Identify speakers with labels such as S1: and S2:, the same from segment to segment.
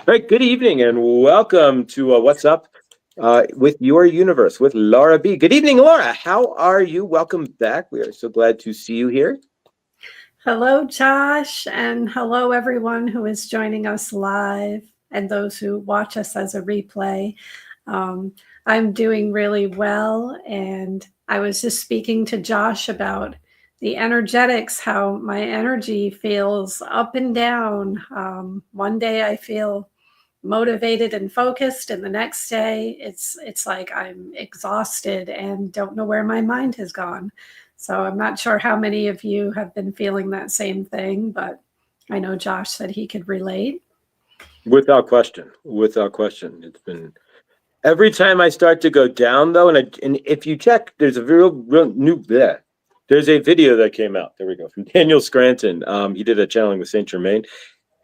S1: All right, good evening and welcome to What's Up with Your Universe with Laura B. Good evening, Laura. How are you? Welcome back. We are so glad to see you here.
S2: Hello, Josh, and hello, everyone who is joining us live and those who watch us as a replay. I'm doing really well, and I was just speaking to Josh about the energetics, how my energy feels up and down. One day I feel motivated and focused, and the next day it's like I'm exhausted and don't know where my mind has gone. So I'm not sure how many of you have been feeling that same thing, but I know Josh said he could relate.
S1: Without question. Without question. It's been every time I start to go down though, and if you check, there's a real new there. There's a video that came out. There we go, from Daniel Scranton. He did a channeling with Saint Germain.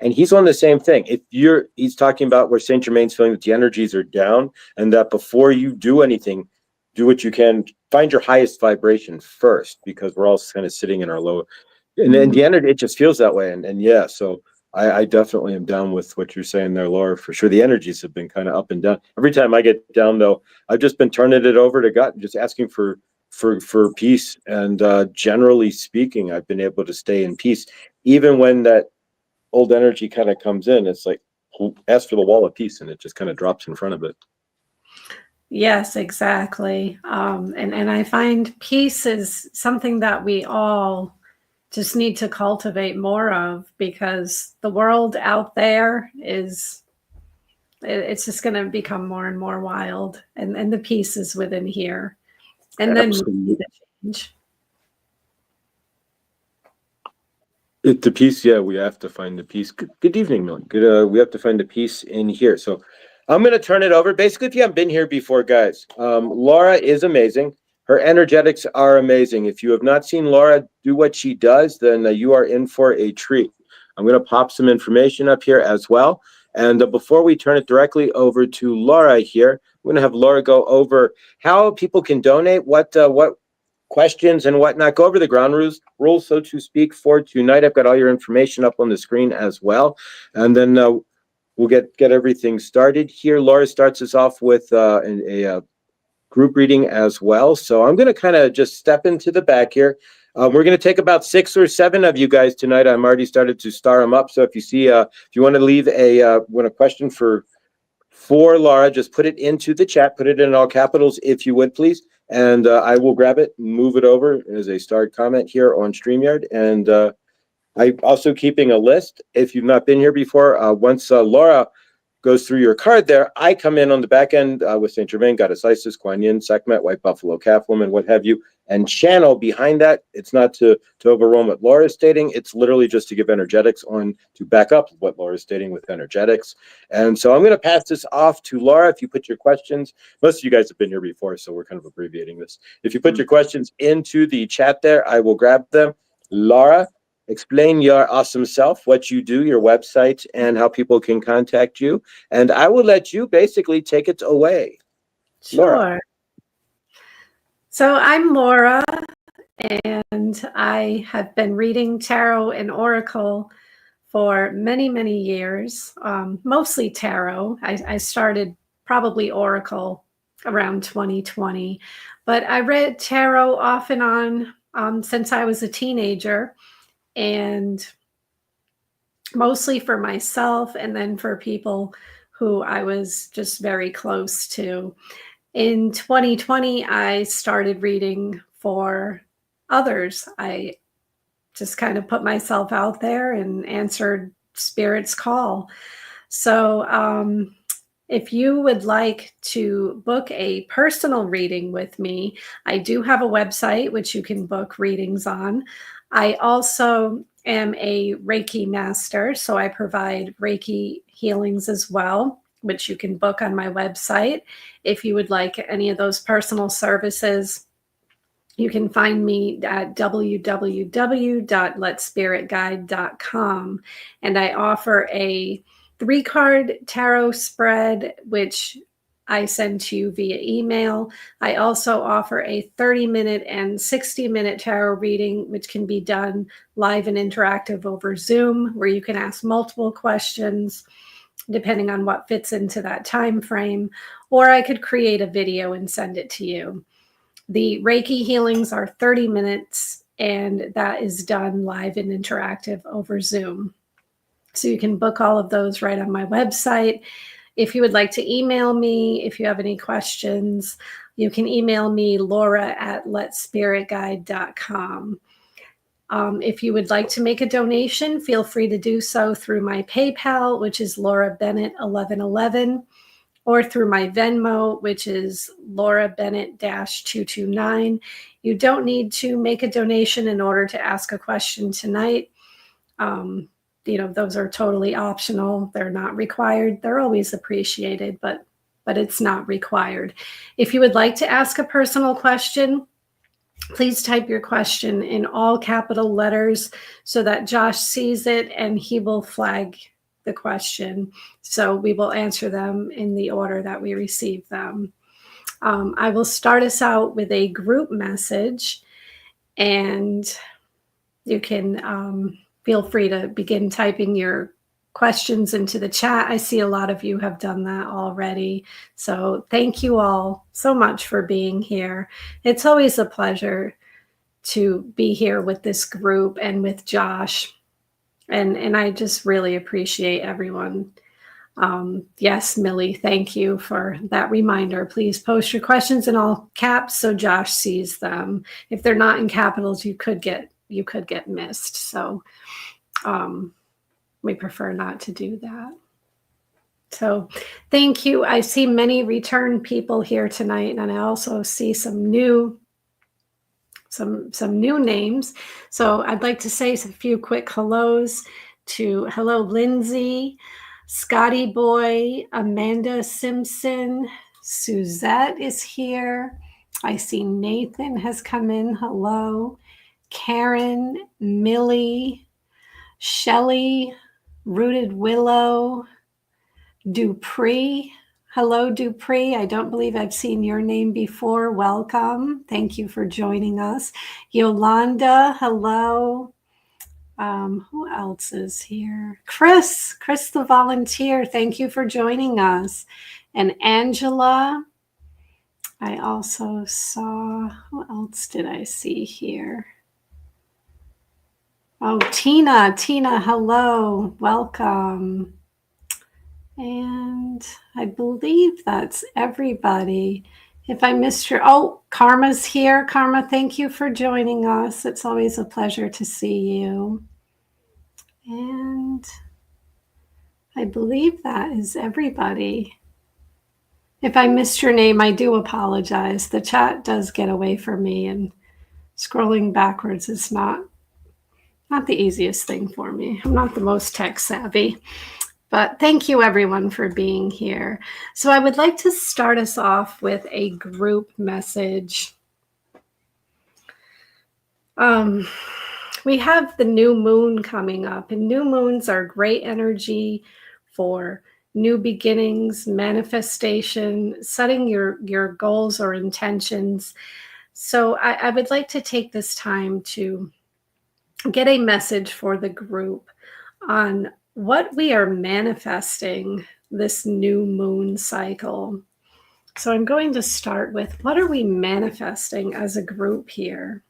S1: And he's on the same thing. He's talking about where Saint Germain's feeling that the energies are down, and that before you do anything, do what you can, find your highest vibration first, because we're all kind of sitting in our low, and then the energy, it just feels that way. And yeah, so I definitely am down with what you're saying there, Laura, for sure. The energies have been kind of up and down. Every time I get down though, I've just been turning it over to God, just asking for peace. And generally speaking, I've been able to stay in peace, even when that old energy kind of comes in. It's like, ask for the wall of peace, and it just kind of drops in front of it.
S2: Yes, exactly. And I find peace is something that we all just need to cultivate more of, because the world out there it's just going to become more and more wild, and the peace is within here. And then
S1: Absolutely.
S2: the change.
S1: The peace, yeah, we have to find the peace. Good evening, Millie. Good. We have to find the peace in here. So I'm going to turn it over. Basically, if you haven't been here before, guys, Laura is amazing. Her energetics are amazing. If you have not seen Laura do what she does, then you are in for a treat. I'm going to pop some information up here as well. And before we turn it directly over to Laura here, I'm going to have Laura go over how people can donate, what questions and whatnot. Go over the ground rules, so to speak, for tonight. I've got all your information up on the screen as well, and then we'll get everything started here. Laura starts us off with a group reading as well. So I'm going to kind of just step into the back here. We're going to take about 6 or 7 of you guys tonight. I'm already started to star them up. So if you see, if you want to leave a question for Laura, just put it into the chat. Put it in all capitals, if you would, please. And I will grab it, move it over as a starred comment here on StreamYard. And I'm also keeping a list. If you've not been here before, once Laura goes through your card there, I come in on the back end with Saint Germain, Goddess Isis, Kuan Yin, Sekhmet, White Buffalo, Calf Woman, what have you, and channel behind that. It's not to overwhelm what Laura is stating. It's literally just to give energetics on, to back up what Laura is stating with energetics. And so I'm going to pass this off to Laura. If you put your questions, most of you guys have been here before, so we're kind of abbreviating this. If you put your questions into the chat there, I will grab them. Laura, explain your awesome self, what you do, your website, and how people can contact you. And I will let you basically take it away.
S2: Sure.
S1: Laura.
S2: So I'm Laura, and I have been reading tarot and oracle for many, many years, mostly tarot. I started probably oracle around 2020, but I read tarot off and on since I was a teenager, and mostly for myself and then for people who I was just very close to. In 2020, I started reading for others. I just kind of put myself out there and answered Spirit's call. So if you would like to book a personal reading with me, I do have a website which you can book readings on. I also am a Reiki master, so I provide Reiki healings as well, which you can book on my website. If you would like any of those personal services, you can find me at www.letspiritguide.com. And I offer a 3-card tarot spread, which I send to you via email. I also offer a 30-minute and 60-minute tarot reading, which can be done live and interactive over Zoom, where you can ask multiple questions. depending on what fits into that time frame, or I could create a video and send it to you. The Reiki healings are 30 minutes, and that is done live and interactive over Zoom. So you can book all of those right on my website. If you would like to email me, if you have any questions, you can email me, laura@letspiritguide.com. If you would like to make a donation, feel free to do so through my PayPal, which is Laura Bennett 1111, or through my Venmo, which is Laura Bennett 229. You don't need to make a donation in order to ask a question tonight. Those are totally optional. They're not required. They're always appreciated, but it's not required. If you would like to ask a personal question, please type your question in all capital letters so that Josh sees it and he will flag the question. So we will answer them in the order that we receive them. I will start us out with a group message, and you can feel free to begin typing your questions into the chat. I see a lot of you have done that already. So thank you all so much for being here. It's always a pleasure to be here with this group and with Josh. And I just really appreciate everyone. Yes, Millie, thank you for that reminder. Please post your questions in all caps so Josh sees them. If they're not in capitals, you could get missed. So we prefer not to do that. So thank you. I see many return people here tonight, and I also see some new names. So I'd like to say a few quick hellos to hello Lindsay, Scotty Boy, Amanda Simpson, Suzette is here. I see Nathan has come in. Hello. Karen, Millie, Shelly, Rooted Willow, Dupree. Hello, Dupree. I don't believe I've seen your name before. Welcome. Thank you for joining us. Yolanda, hello. Who else is here? Chris the volunteer. Thank you for joining us. And Angela. I also saw, who else did I see here? Oh, Tina, hello, welcome. And I believe that's everybody. If I missed Karma's here. Karma, thank you for joining us. It's always a pleasure to see you. And I believe that is everybody. If I missed your name, I do apologize. The chat does get away from me, and scrolling backwards is not the easiest thing for me. I'm not the most tech savvy. But thank you, everyone, for being here. So I would like to start us off with a group message. We have the new moon coming up, and new moons are great energy for new beginnings, manifestation, setting your goals or intentions. So I would like to take this time to get a message for the group on what we are manifesting this new moon cycle. So I'm going to start with, what are we manifesting as a group here?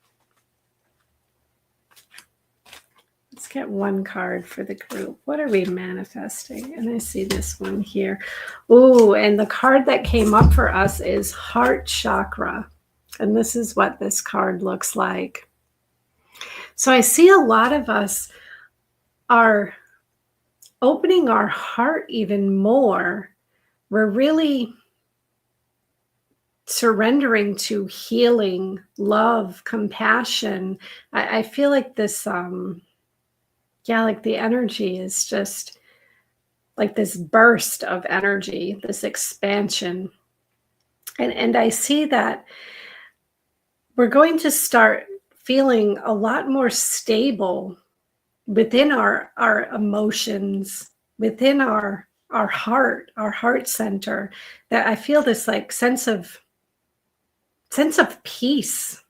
S2: Let's get one card for the group. What are we manifesting? And I see this one here. Ooh, and the card that came up for us is Heart Chakra. And this is what this card looks like. So I see a lot of us are opening our heart even more. We're really surrendering to healing, love, compassion. I feel like this, like the energy is just like this burst of energy, this expansion. And I see that we're going to start feeling a lot more stable within our emotions, within our heart center, that I feel this like sense of peace.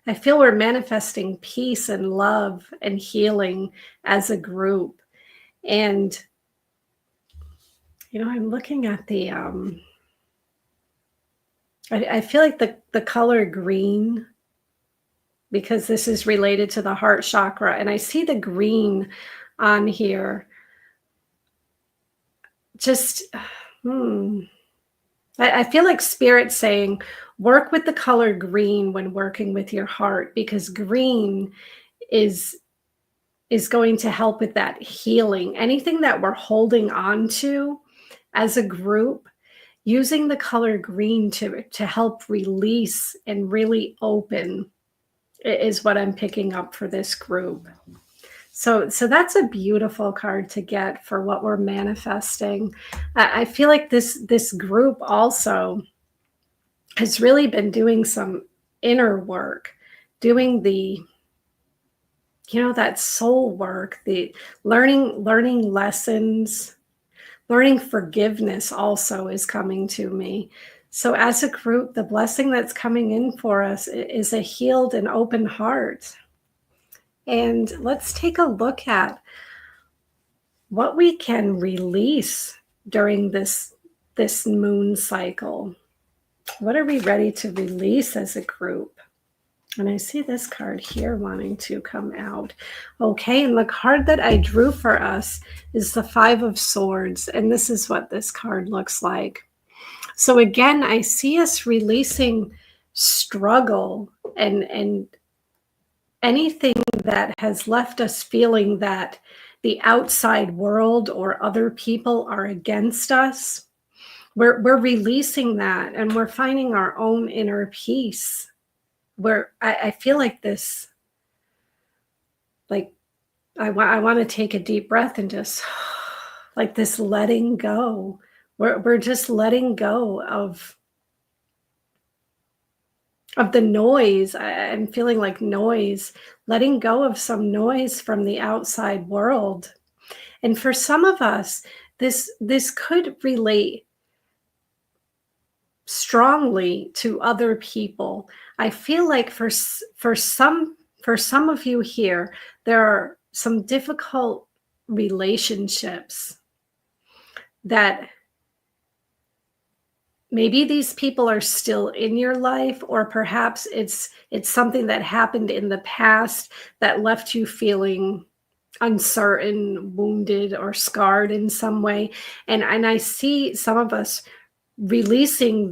S2: I feel we're manifesting peace and love and healing as a group. And I'm looking at the I feel like the color green, because this is related to the heart chakra, and I see the green on here. Just I feel like spirit saying work with the color green when working with your heart, because green is going to help with that healing. Anything that we're holding on to as a group, using the color green to help release and really open is what I'm picking up for this group. So that's a beautiful card to get for what we're manifesting. I feel like this group also has really been doing some inner work, doing the that soul work, the learning lessons, learning forgiveness also is coming to me. So as a group, the blessing that's coming in for us is a healed and open heart. And let's take a look at what we can release during this moon cycle. What are we ready to release as a group? And I see this card here wanting to come out. Okay, and the card that I drew for us is the Five of Swords, and this is what this card looks like. So again, I see us releasing struggle and anything that has left us feeling that the outside world or other people are against us. We're releasing that, and we're finding our own inner peace, where I feel like this, like I want to take a deep breath and just like this letting go. We're just letting go of the noise. I'm feeling like noise, letting go of some noise from the outside world. And for some of us, this could relate strongly to other people. I feel like for some of you here, there are some difficult relationships that maybe these people are still in your life, or perhaps it's something that happened in the past that left you feeling uncertain, wounded, or scarred in some way. And I see some of us releasing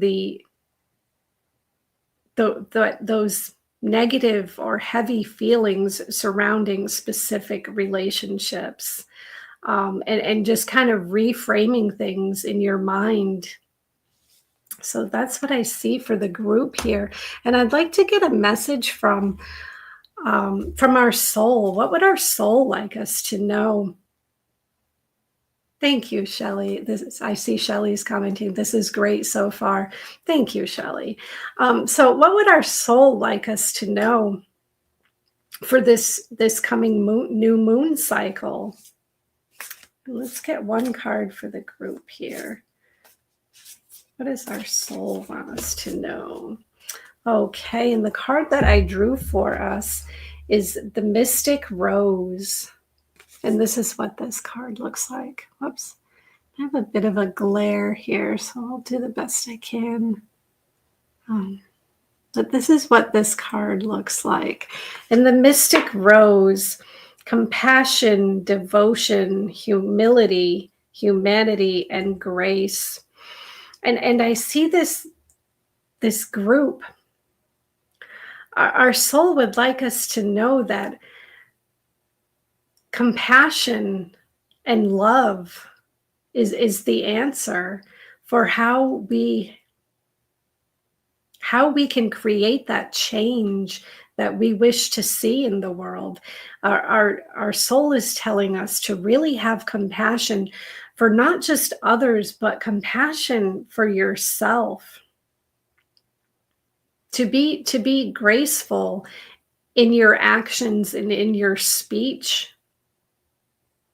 S2: those negative or heavy feelings surrounding specific relationships, and just kind of reframing things in your mind. So that's what I see for the group here. And I'd like to get a message from our soul. What would our soul like us to know? Thank you, Shelley. I see Shelley's commenting. This is great so far. Thank you, Shelley. So what would our soul like us to know for this coming new moon cycle? Let's get one card for the group here. What does our soul want us to know? Okay, and the card that I drew for us is the Mystic Rose. And this is what this card looks like. Whoops. I have a bit of a glare here, so I'll do the best I can. But this is what this card looks like. And the Mystic Rose, compassion, devotion, humility, humanity, and grace. And I see this group. Our soul would like us to know that compassion and love is the answer for how we can create that change that we wish to see in the world. Our soul is telling us to really have compassion for not just others, but compassion for yourself. To be graceful in your actions and in your speech.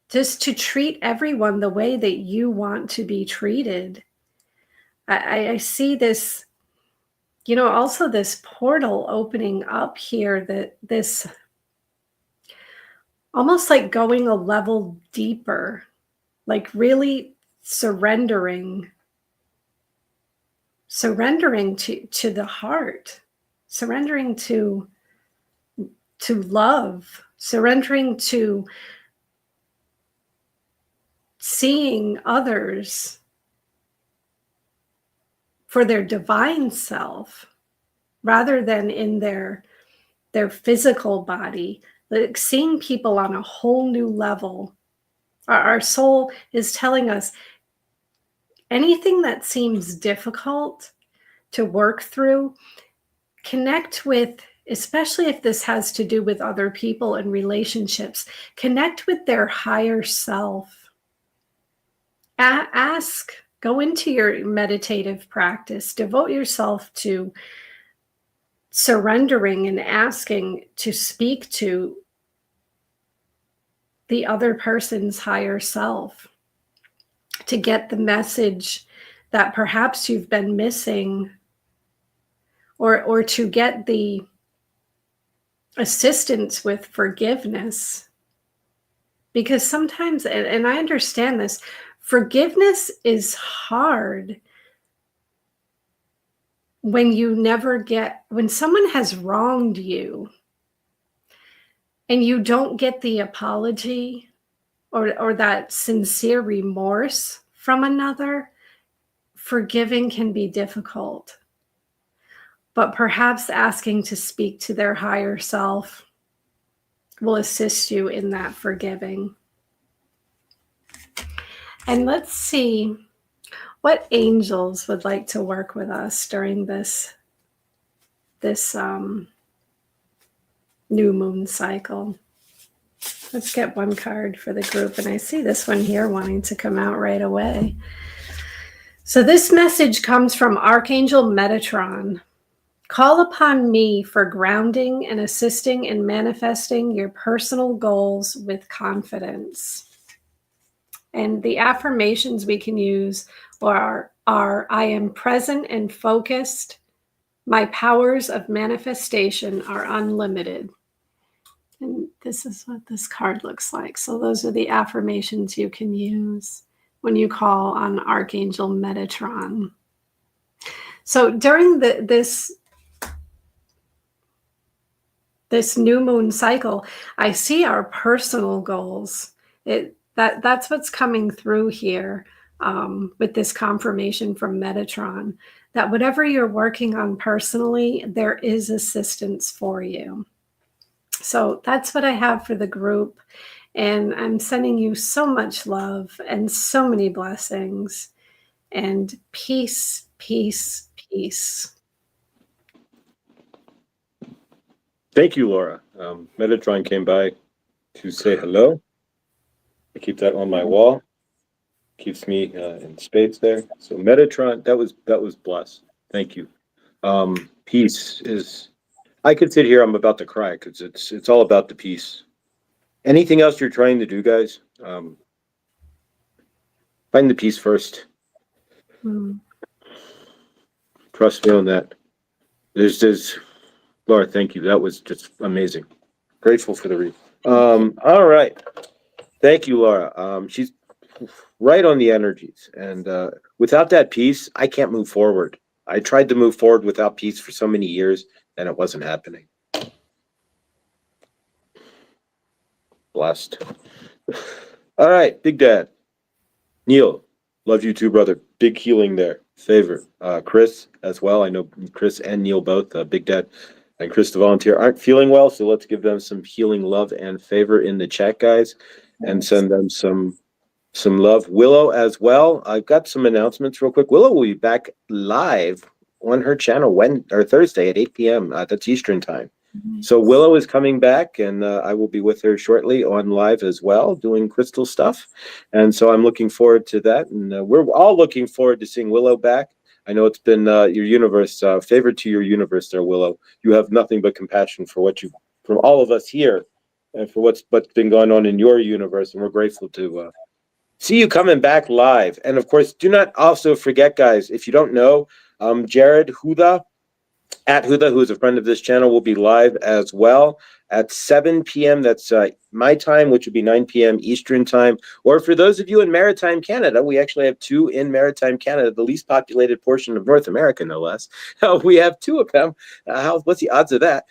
S2: Just to treat everyone the way that you want to be treated. I see this, also this portal opening up here, that this almost like going a level deeper, like really surrendering to the heart, surrendering to love, surrendering to seeing others for their divine self rather than in their physical body, like seeing people on a whole new level. Our soul is telling us anything that seems difficult to work through, connect with, especially if this has to do with other people and relationships, connect with their higher self. Ask, go into your meditative practice, devote yourself to surrendering and asking to speak to the other person's higher self, to get the message that perhaps you've been missing, or to get the assistance with forgiveness. Because sometimes, and I understand this, forgiveness is hard when when someone has wronged you and you don't get the apology or that sincere remorse from another. Forgiving can be difficult, but perhaps asking to speak to their higher self will assist you in that forgiving. And let's see what angels would like to work with us during this new moon cycle. Let's get one card for the group, and I see this one here wanting to come out right away. So this message comes from Archangel Metatron. Call upon me for grounding and assisting in manifesting your personal goals with confidence. And the affirmations we can use are I am present and focused. My powers of manifestation are unlimited. And this is what this card looks like. So those are the affirmations you can use when you call on Archangel Metatron. So during this new moon cycle, I see our personal goals. That's what's coming through here with this confirmation from Metatron, that whatever you're working on personally, there is assistance for you. So that's what I have for the group. And I'm sending you so much love and so many blessings and peace, peace, peace.
S1: Thank you, Laura. Metatron came by to say hello. I keep that on my wall. Keeps me in space there. So Metatron, that was blessed. Thank you. Peace is. I could sit here. I'm about to cry because it's all about the peace. Anything else you're trying to do, guys? Find the peace first. Trust me on that. There's Laura. Thank you. That was just amazing. Grateful for the read. All right. Thank you, Laura. She's right on the energies, and without that peace, I can't move forward. I tried to move forward without peace for so many years, and it wasn't happening. Blessed. All right, Big Dad. Neil, love you too, brother. Big healing there. Favor. Chris as well. I know Chris and Neil both, Big Dad and Chris, the volunteer, aren't feeling well, so let's give them some healing love and favor in the chat, guys, and send them some love. Willow as well. I've got some announcements real quick. Willow will be back live on her channel Thursday at 8 p.m. That's Eastern time. So Willow is coming back, and I will be with her shortly on live as well, doing crystal stuff. And so I'm looking forward to that. And we're all looking forward to seeing Willow back. I know it's been your universe, favor to your universe there, Willow. You have nothing but compassion for from all of us here, and for what's been going on in your universe. And we're grateful to see you coming back live. And of course, do not also forget, guys, if you don't know, Jared Huda, at Huda, who is a friend of this channel, will be live as well at 7 p.m. That's my time, which would be 9 p.m. Eastern time. Or for those of you in Maritime Canada, we actually have two in Maritime Canada, the least populated portion of North America, no less. We have two of them. What's the odds of that?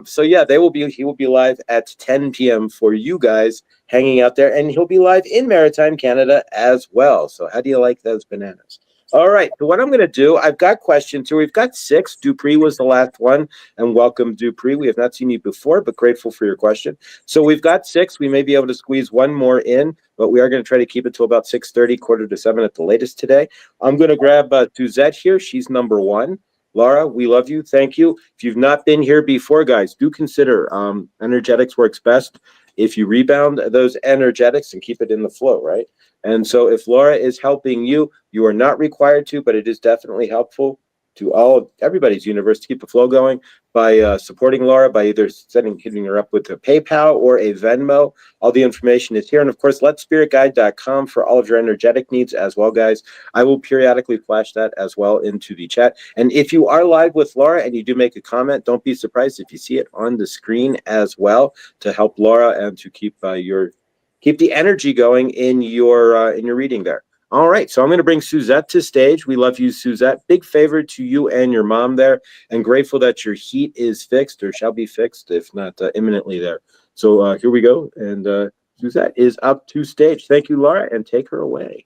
S1: So yeah, he will be live at 10 p.m. for you guys hanging out there, and he'll be live in Maritime Canada as well. So how do you like those bananas? All right, so what I'm going to do, I've got questions here. We've got 6. Dupree was the last one, and welcome, Dupree. We have not seen you before, but grateful for your question. So we've got 6. We may be able to squeeze one more in, but we are going to try to keep it to about 6:30, 6:45 at the latest today. I'm going to grab Suzette here. She's number 1. Laura, we love you. Thank you. If you've not been here before, guys, do consider energetics works best if you rebound those energetics and keep it in the flow, right? And so if Laura is helping you, you are not required to, but it is definitely helpful to everybody's universe to keep the flow going by supporting Laura by either hitting her up with a PayPal or a Venmo. All the information is here. And of course, letspiritguide.com for all of your energetic needs as well, guys. I will periodically flash that as well into the chat. And if you are live with Laura and you do make a comment, don't be surprised if you see it on the screen as well to help Laura and to keep the energy going in your reading there. All right, so I'm going to bring Suzette to stage. We love you, Suzette. Big favor to you and your mom there, and grateful that your heat is fixed or shall be fixed, if not imminently there. So here we go, and Suzette is up to stage. Thank you, Laura, and take her away.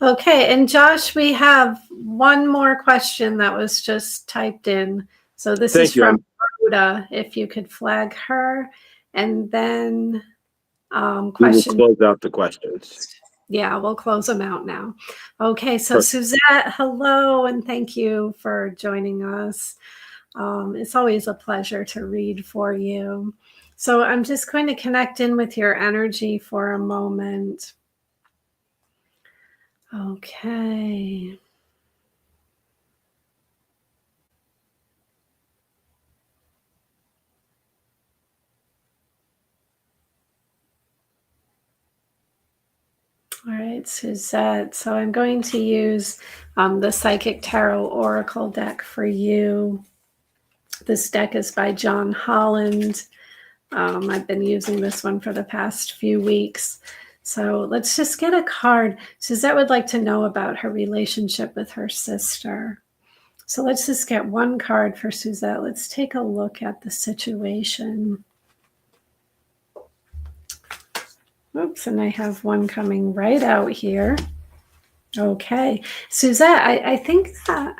S2: Okay, and Josh, we have one more question that was just typed in. So this is from Rhoda. If you could flag her, and then
S1: question. We'll close out the questions.
S2: Yeah, we'll close them out now. Okay, so Suzette, hello, and thank you for joining us. It's always a pleasure to read for you. So I'm just going to connect in with your energy for a moment. Okay. All right, Suzette. So I'm going to use the Psychic Tarot Oracle deck for you. This deck is by John Holland. I've been using this one for the past few weeks. So let's just get a card. Suzette would like to know about her relationship with her sister. So let's just get one card for Suzette. Let's take a look at the situation. Oops, and I have one coming right out here. Okay, Suzette, I think that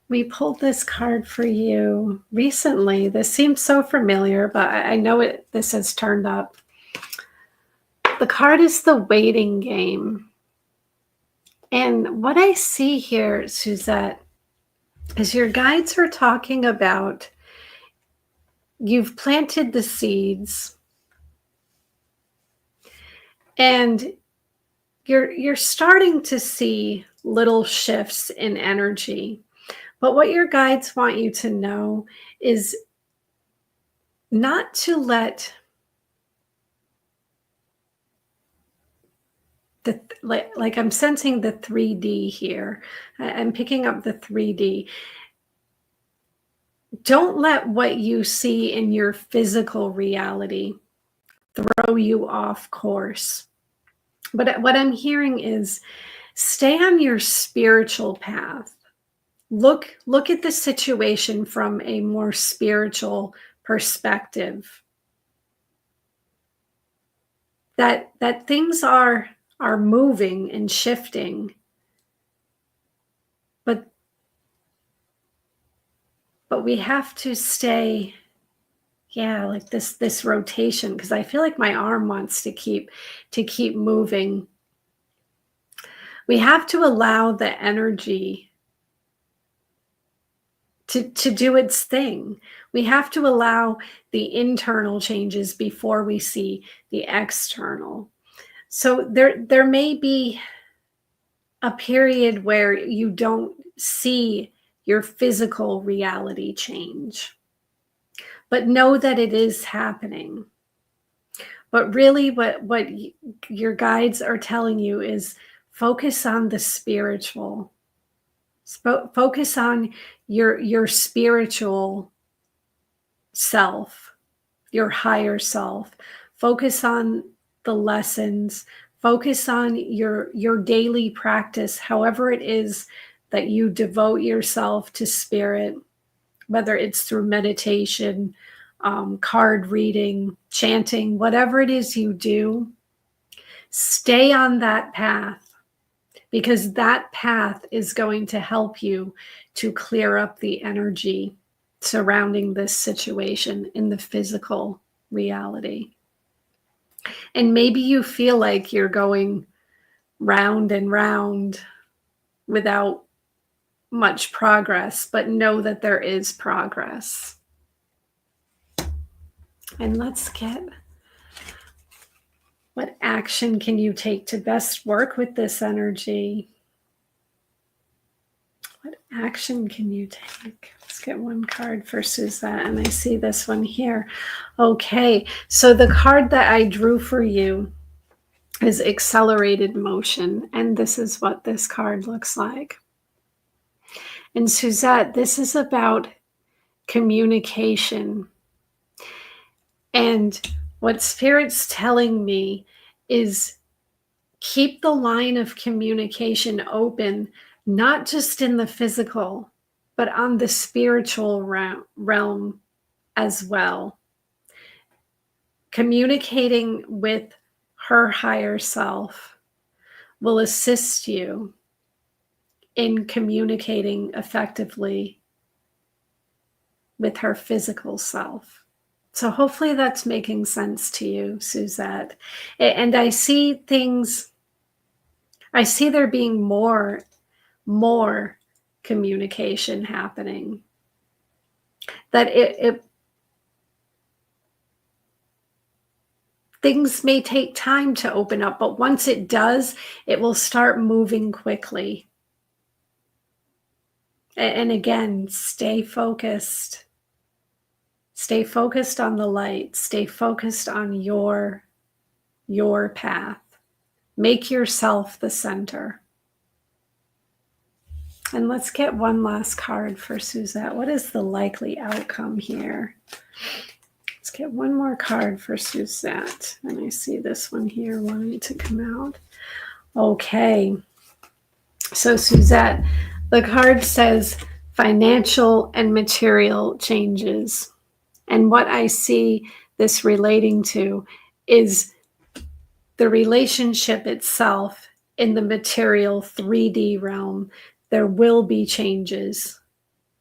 S2: we pulled this card for you recently. This seems so familiar, but I know this has turned up. The card is the waiting game. And what I see here, Suzette, is your guides are talking about you've planted the seeds and you're starting to see little shifts in energy. But what your guides want you to know is not to let like I'm sensing the 3D here. I'm picking up the 3D. Don't let what you see in your physical reality throw you off course. But what I'm hearing is stay on your spiritual path. Look at the situation from a more spiritual perspective. That things are moving and shifting, but we have to stay, like this rotation, because I feel like my arm wants to keep moving. We have to allow the energy to do its thing. We have to allow the internal changes before we see the external. So there may be a period where you don't see your physical reality change, but know that it is happening. But really what your guides are telling you is focus on the spiritual. Focus on your spiritual self, your higher self. Focus on the lessons. Focus on your daily practice, however it is that you devote yourself to spirit, whether it's through meditation, card reading, chanting, whatever it is you do. Stay on that path, because that path is going to help you to clear up the energy surrounding this situation in the physical reality. And maybe you feel like you're going round and round without much progress, but know that there is progress. And let's get, what action can you take to best work with this energy? What action can you take? Let's get one card for Suzette, and I see this one here. Okay, so the card that I drew for you is accelerated motion, and this is what this card looks like. And Suzette, this is about communication. And what Spirit's telling me is keep the line of communication open, not just in the physical, but on the spiritual realm as well. Communicating with her higher self will assist you in communicating effectively with her physical self. So hopefully that's making sense to you, Suzette. And I see things, I see there being more communication happening. That things may take time to open up, but once it does, it will start moving quickly. And again, stay focused. Stay focused on the light. Stay focused on your path. Make yourself the center. And let's get one last card for Suzette. What is the likely outcome here? Let's get one more card for Suzette. And I see this one here wanting to come out. Okay. So Suzette, the card says financial and material changes. And what I see this relating to is the relationship itself in the material 3D realm. There will be changes.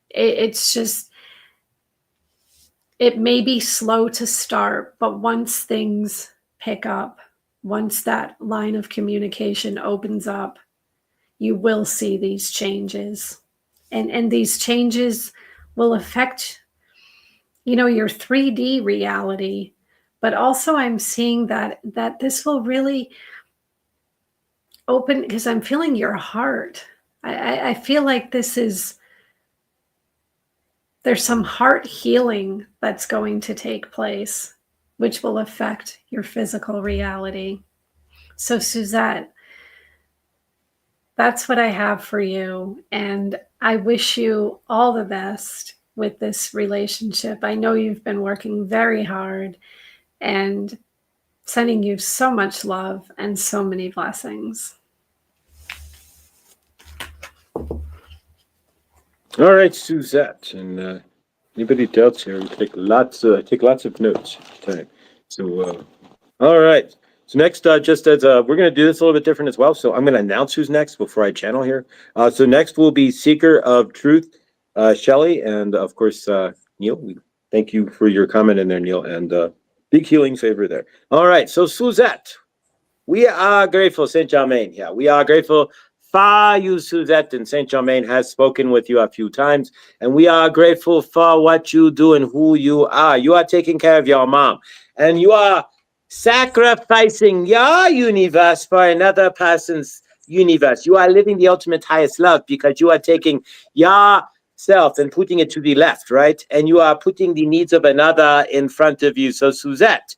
S2: It's just, it may be slow to start, but once things pick up, once that line of communication opens up, you will see these changes. And these changes will affect, your 3D reality. But also I'm seeing that this will really open, because I'm feeling your heart. I feel like there's some heart healing that's going to take place, which will affect your physical reality. So Suzette, that's what I have for you. And I wish you all the best with this relationship. I know you've been working very hard, and sending you so much love and so many blessings.
S1: All right, Suzette, and anybody else here? We take lots of notes today. So, all right. So next, just as we're going to do this a little bit different as well. So I'm going to announce who's next before I channel here. So next will be Seeker of Truth, Shelley, and of course Neil. We thank you for your comment in there, Neil, and big healing favor there. All right. So Suzette, we are grateful, Saint Germain. Yeah, we are grateful. For you, Suzette, and Saint Germain has spoken with you a few times, and we are grateful for what you do and who you are. You are taking care of your mom, and you are sacrificing your universe for another person's universe. You are living the ultimate highest love because you are taking yourself and putting it to the left, right? And you are putting the needs of another in front of you. So, Suzette,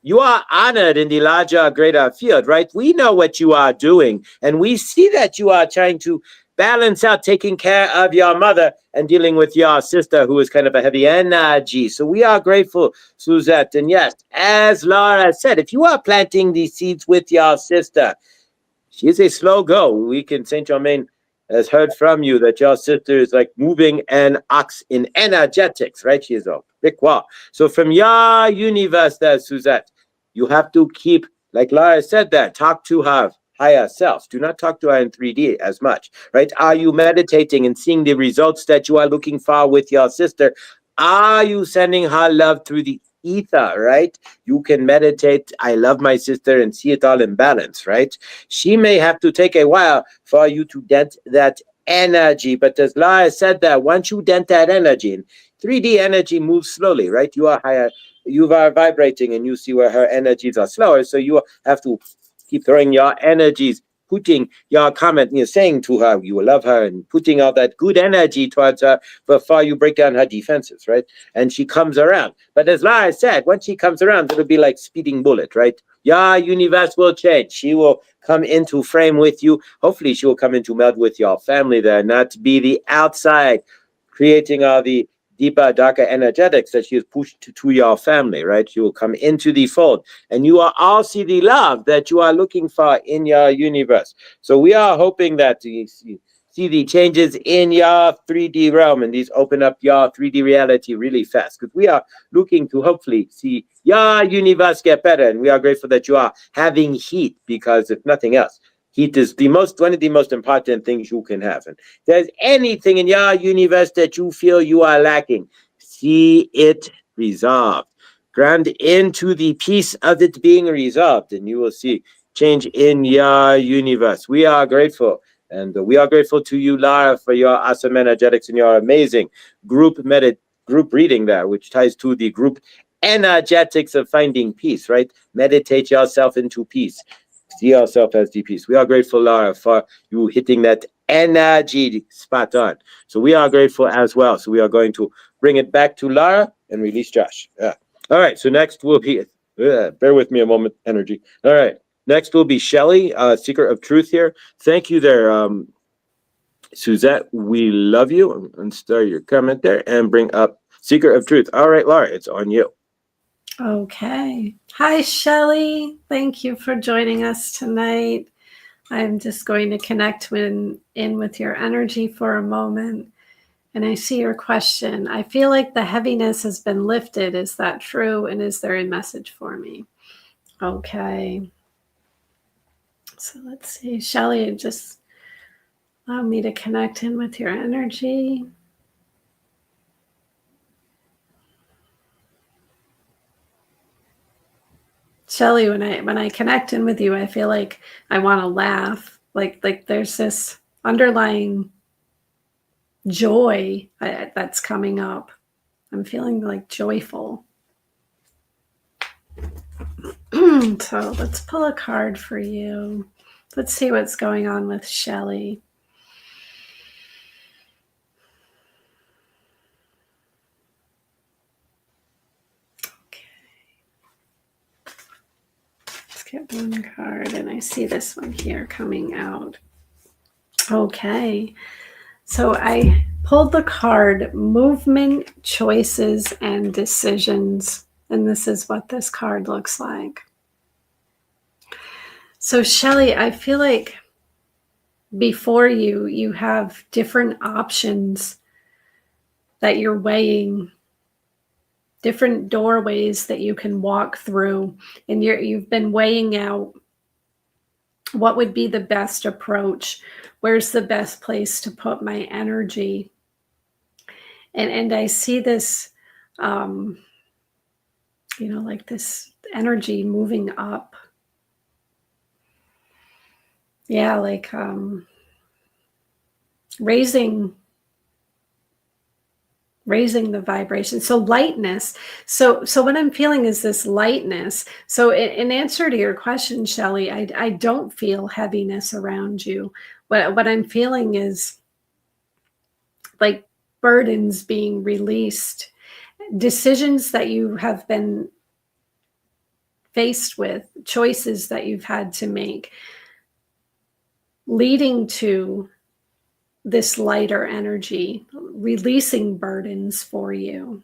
S1: you are honored in the larger, greater field, right? We know what you are doing, and we see that you are trying to balance out taking care of your mother and dealing with your sister, who is kind of a heavy energy. So we are grateful, Suzette. And yes, as Laura said, if you are planting these seeds with your sister, she is a slow go. We can, Saint Germain has heard from you that your sister is like moving an ox in energetics, right? She is a brick wall. So from your universe there, Suzette, you have to keep, like Lara said, that talk to her higher self. Do not talk to her in 3D as much, right? Are you meditating and seeing the results that you are looking for with your sister? Are you sending her love through the ether, right? You can meditate, I love my sister, and see it all in balance, right? She may have to take a while for you to dent that energy, but as Lara said, that once you dent that energy, and 3D energy moves slowly, right? You are higher, you are vibrating, and you see where her energies are slower, so you have to keep throwing your energies, putting your comment, you're saying to her you love her, and putting all that good energy towards her before you break down her defenses, right? And she comes around. But as Lara said, once she comes around, it'll be like speeding bullet, right? Your universe will change. She will come into frame with you. Hopefully she will come into meld with your family there, not be the outside creating all the deeper, darker energetics that she has pushed to your family, right? She will come into the fold, and you will all see the love that you are looking for in your universe. So we are hoping that you see the changes in your 3D realm, and these open up your 3D reality really fast, because we are looking to hopefully see your universe get better, and we are grateful that you are having heat, because if nothing else, heat is one of the most important things you can have. And if there's anything in your universe that you feel you are lacking, see it resolved. Ground into the peace of it being resolved, and you will see change in your universe. We are grateful. And we are grateful to you, Lara, for your awesome energetics and your amazing group reading there, which ties to the group energetics of finding peace, right? Meditate yourself into peace. See yourself as the peace. We are grateful, Lara, for you hitting that energy spot on. So we are grateful as well. So we are going to bring it back to Lara and release Josh. Yeah. All right. So next will be, bear with me a moment, energy. All right. Next will be Shelly, Secret of Truth here. Thank you there, Suzette. We love you. And start your comment there and bring up Secret of Truth. All right, Laura, it's on you.
S2: Okay. Hi, Shelley. Thank you for joining us tonight. I'm just going to connect in with your energy for a moment. And I see your question. I feel like the heaviness has been lifted. Is that true? And is there a message for me? Okay. So let's see. Shelley, just allow me to connect in with your energy. Shelley, when I connect in with you, I feel like I want to laugh. Like there's this underlying joy that's coming up. I'm feeling like joyful. So let's pull a card for you. Let's see what's going on with Shelley. Okay. Let's get one card, and I see this one here coming out. Okay. So I pulled the card Movement, Choices, and Decisions. And this is what this card looks like. So Shelley, I feel like before you have different options that you're weighing, different doorways that you can walk through, and you've been weighing out what would be the best approach, where's the best place to put my energy. And I see this like this energy moving up. Yeah, like raising the vibration. So lightness. So what I'm feeling is this lightness. So in answer to your question, Shelley, I don't feel heaviness around you. What I'm feeling is like burdens being released, decisions that you have been faced with, choices that you've had to make, leading to this lighter energy, releasing burdens for you.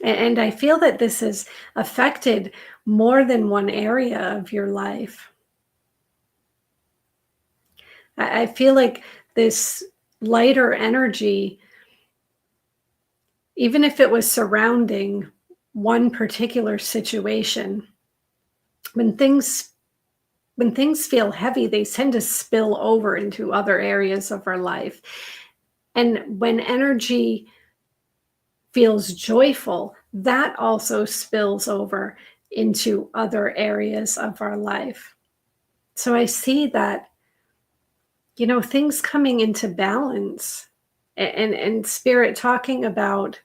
S2: And I feel that this has affected more than one area of your life. I feel like this lighter energy, even if it was surrounding one particular situation, when things feel heavy, they tend to spill over into other areas of our life. And when energy feels joyful, that also spills over into other areas of our life. So I see that, things coming into balance, and spirit talking about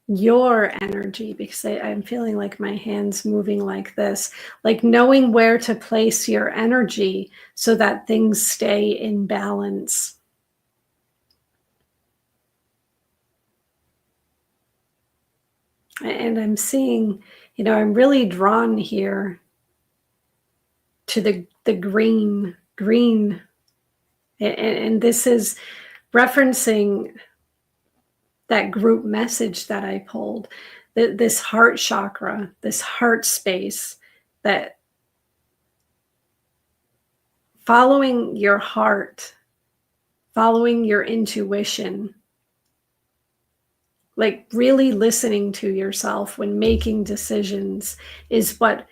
S2: your energy, because I'm feeling like my hands moving like this, like knowing where to place your energy so that things stay in balance. And I'm seeing, I'm really drawn here to the green. And this is referencing that group message that I pulled, this heart chakra, this heart space, that following your heart, following your intuition, like really listening to yourself when making decisions, is what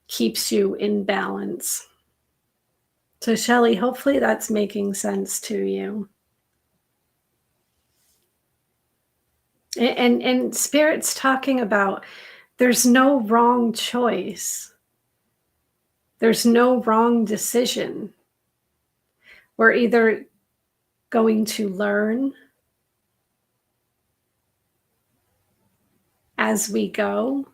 S2: keeps you in balance. So Shelley, hopefully that's making sense to you. And Spirit's talking about there's no wrong choice. There's no wrong decision. We're either going to learn as we go,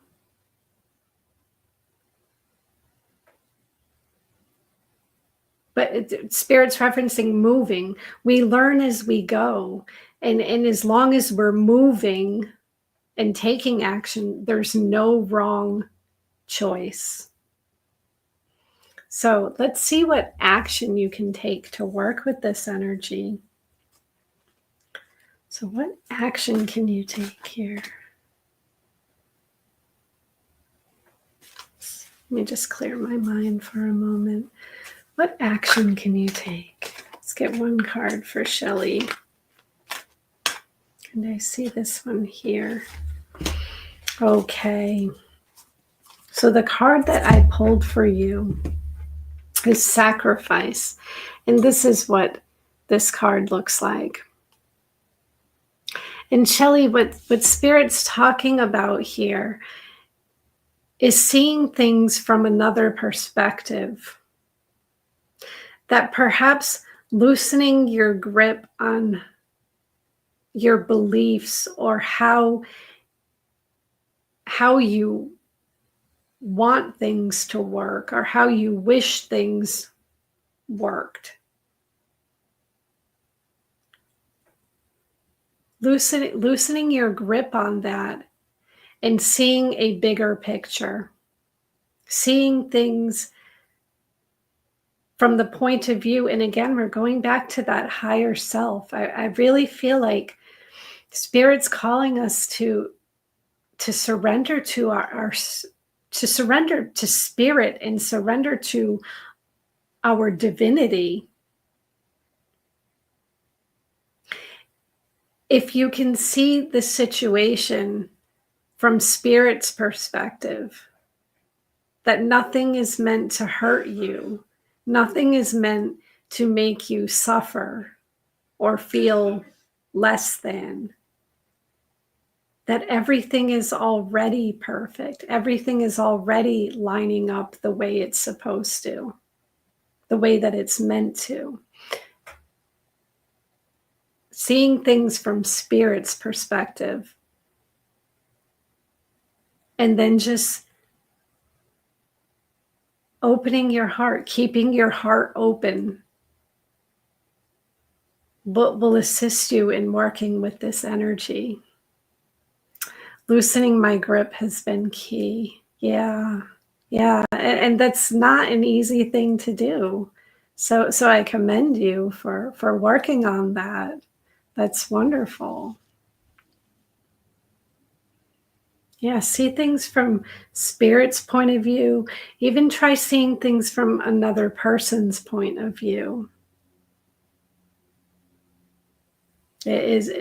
S2: but Spirit's referencing moving. We learn as we go. And as long as we're moving and taking action, there's no wrong choice. So let's see what action you can take to work with this energy. So what action can you take here? Let me just clear my mind for a moment. What action can you take? Let's get one card for Shelley. And I see this one here. Okay. So the card that I pulled for you is sacrifice. And this is what this card looks like. And Shelley, what Spirit's talking about here is seeing things from another perspective. That perhaps loosening your grip on your beliefs or how you want things to work or how you wish things worked. Loosening your grip on that and seeing a bigger picture. Seeing things from the point of view, and again, we're going back to that higher self. I really feel like Spirit's calling us to surrender to to surrender to Spirit and surrender to our divinity. If you can see the situation from Spirit's perspective, that nothing is meant to hurt you, nothing is meant to make you suffer or feel less than, that everything is already perfect, everything is already lining up the way it's supposed to, the way that it's meant to. Seeing things from Spirit's perspective, and then just opening your heart, keeping your heart open, will assist you in working with this energy. Loosening my grip has been key. Yeah. Yeah, and that's not an easy thing to do. So I commend you for working on that. That's wonderful. Yeah, see things from spirit's point of view. Even try seeing things from another person's point of view. It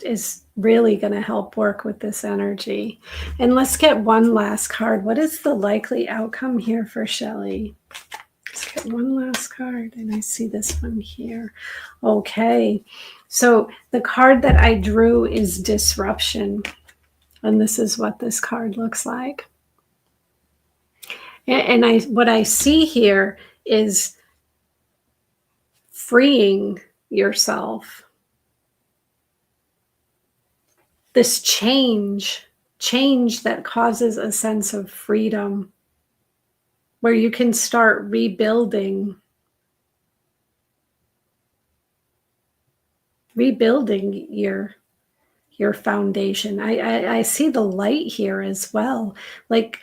S2: is really going to help work with this energy. And let's get one last card. What is the likely outcome here for Shelley? Let's get one last card, and I see this one here. Okay, so the card that I drew is disruption, and this is what this card looks like. And what I see here is freeing yourself. This change that causes a sense of freedom, where you can start rebuilding your foundation. I see the light here as well. Like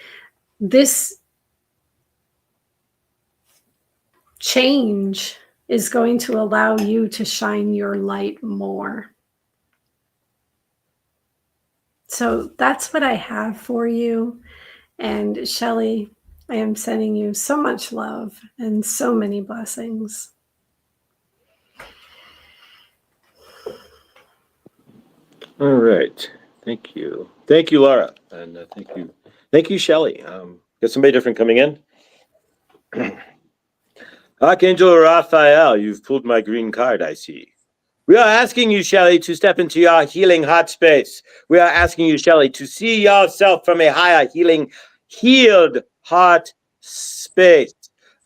S2: this change is going to allow you to shine your light more. So that's what I have for you. And Shelley, I am sending you so much love and so many blessings.
S1: All right. Thank you. Thank you, Laura. And thank you, Shelley. Got somebody different coming in. Archangel Raphael, you've pulled my green card, I see. We are asking you, Shelley, to step into your healing heart space. We are asking you, Shelley, to see yourself from a higher healed heart space.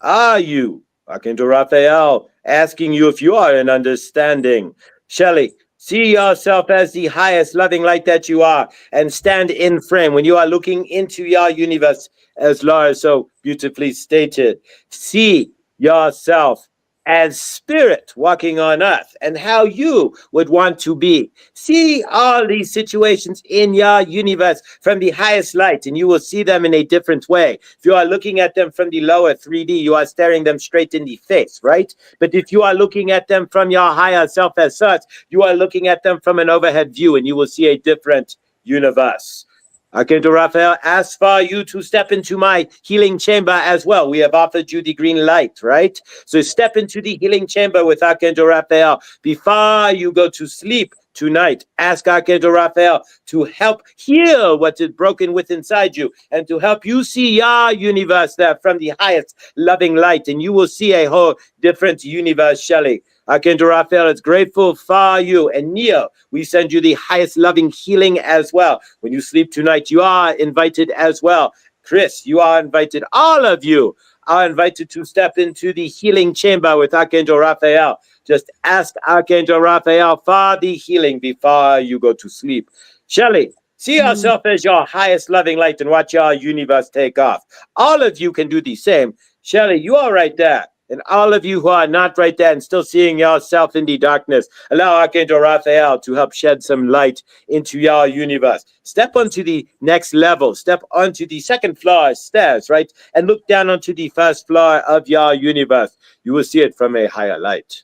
S1: Are you, Archangel Raphael, asking you if you are in understanding? Shelley, see yourself as the highest loving light that you are, and stand in frame when you are looking into your universe, as Laura so beautifully stated. See yourself as spirit walking on earth and how you would want to be. See all these situations in your universe from the highest light, and you will see them in a different way. If you are looking at them from the lower 3D, you are staring them straight in the face, right? But if you are looking at them from your higher self as such, you are looking at them from an overhead view, and you will see a different universe. Archangel Raphael asks for you to step into my healing chamber as well. We have offered you the green light, right? So step into the healing chamber with Archangel Raphael before you go to sleep tonight. Ask Archangel Raphael to help heal what is broken within inside you, and to help you see your universe there from the highest loving light, and you will see a whole different universe, Shelley. Archangel Raphael is grateful for you. And Neo, we send you the highest loving healing as well. When you sleep tonight, you are invited as well. Chris, you are invited. All of you are invited to step into the healing chamber with Archangel Raphael. Just ask Archangel Raphael for the healing before you go to sleep. Shelley, see yourself as your highest loving light and watch your universe take off. All of you can do the same. Shelley, you are right there. And all of you who are not right there and still seeing yourself in the darkness, allow Archangel Raphael to help shed some light into your universe. Step onto the next level. Step onto the second floor stairs, right? And look down onto the first floor of your universe. You will see it from a higher light.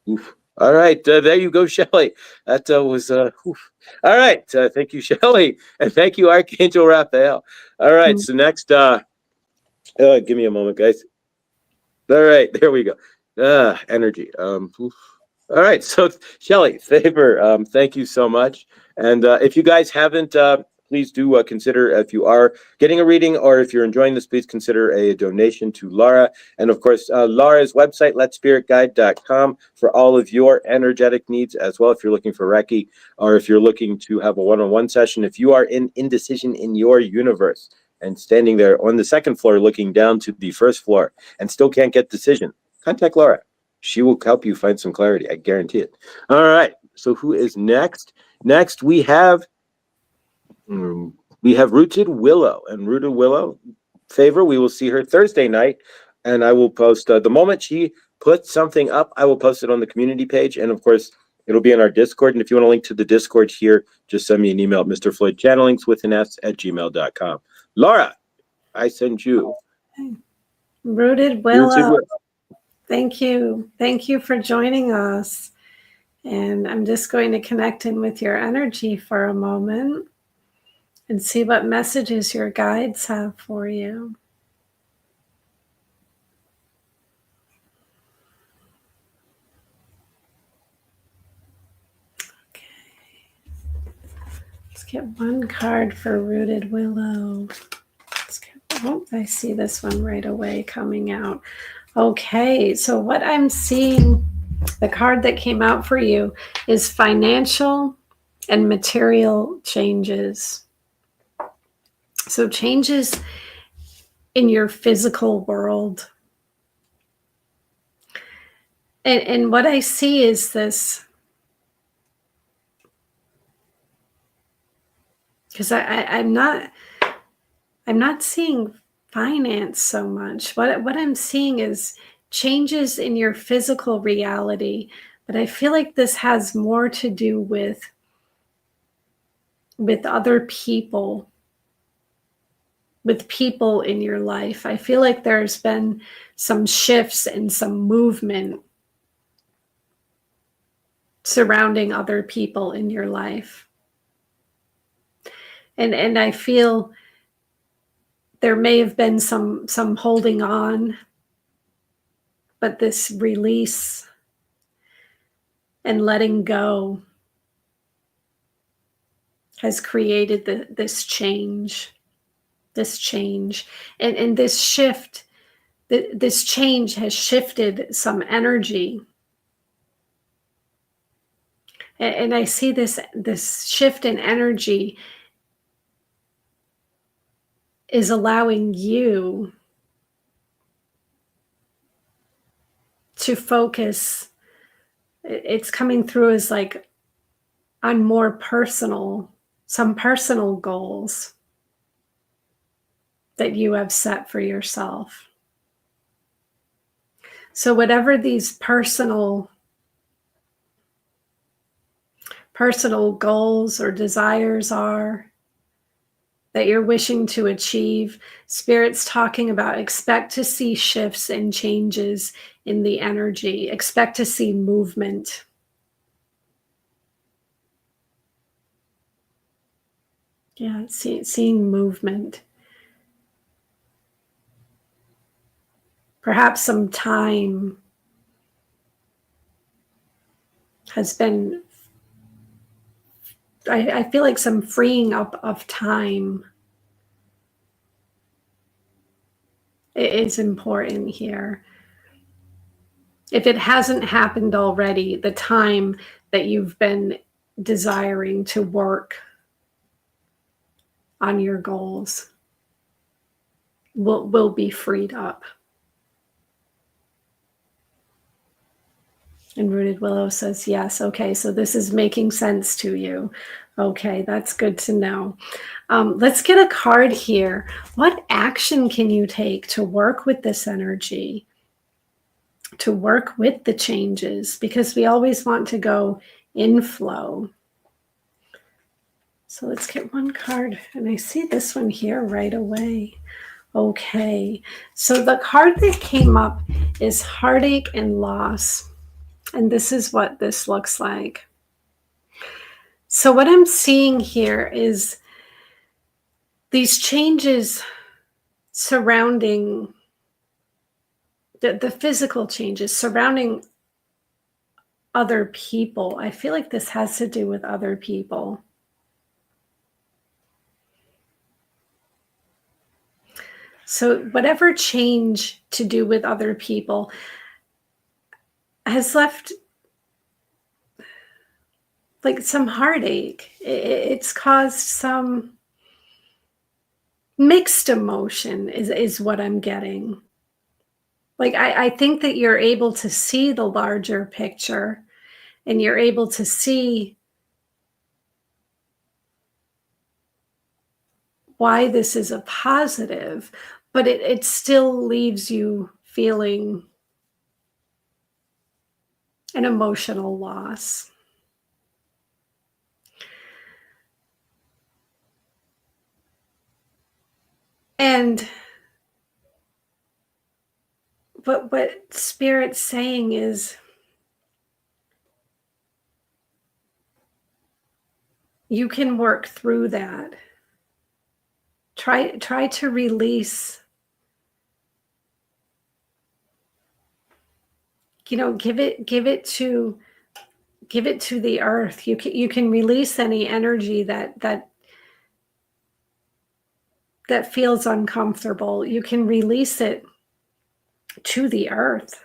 S1: Oof. All right, there you go, Shelley. That was, oof. All right, thank you, Shelley. And thank you, Archangel Raphael. All right, so next, give me a moment, guys. All right, there we go. Energy. Oof. All right, so Shelley, favor, thank you so much. And if you guys haven't, please do consider, if you are getting a reading or if you're enjoying this, please consider a donation to Laura. And of course, Laura's website, letspiritguide.com, for all of your energetic needs as well. If you're looking for Reiki, or if you're looking to have a one-on-one session, if you are in indecision in your universe, and standing there on the second floor looking down to the first floor and still can't get decision, contact Laura. She will help you find some clarity. I guarantee it. All right. So who is next? Next, we have Rooted Willow. And Rooted Willow, favor, we will see her Thursday night. And I will post, the moment she puts something up, I will post it on the community page. And of course, it'll be in our Discord. And if you want to link to the Discord here, just send me an email at mrfloydchannelings with an S at gmail.com. Laura, I send you.
S2: Rooted
S1: Rooted
S2: Willow.
S1: Willow.
S2: Thank you. Thank you for joining us. And I'm just going to connect in with your energy for a moment and see what messages your guides have for you. Let's get one card for Rooted Willow. I see this one right away coming out. Okay, so what I'm seeing, the card that came out for you is financial and material changes. So changes in your physical world. And what I see is this, because I'm not seeing finance so much. What I'm seeing is changes in your physical reality, but I feel like this has more to do with other people, with people in your life. I feel like there's been some shifts and some movement surrounding other people in your life. And I feel there may have been some holding on, but this release and letting go has created this change. And this shift, this change has shifted some energy. And I see this shift in energy is allowing you to focus. It's coming through as like on more personal, some personal goals that you have set for yourself. So whatever these personal goals or desires are that you're wishing to achieve, Spirit's talking about, expect to see shifts and changes in the energy. Expect to see movement. Yeah, seeing movement. Perhaps some time has been, I feel like some freeing up of time is important here. If it hasn't happened already, the time that you've been desiring to work on your goals will be freed up. And Rooted Willow says, yes, okay, so this is making sense to you. Okay, that's good to know. Let's get a card here. What action can you take to work with this energy, to work with the changes? Because we always want to go in flow. So let's get one card. And I see this one here right away. Okay, so the card that came up is heartache and loss. And this is what this looks like. So what I'm seeing here is these changes surrounding the physical changes surrounding other people. I feel like this has to do with other people. So whatever change to do with other people has left like some heartache. It's caused some mixed emotion is what I'm getting. Like I think that you're able to see the larger picture and you're able to see why this is a positive, but it still leaves you feeling an emotional loss. And what Spirit's saying is you can work through that. Try to release, give it to the earth. You can release any energy that feels uncomfortable. You can release it to the earth.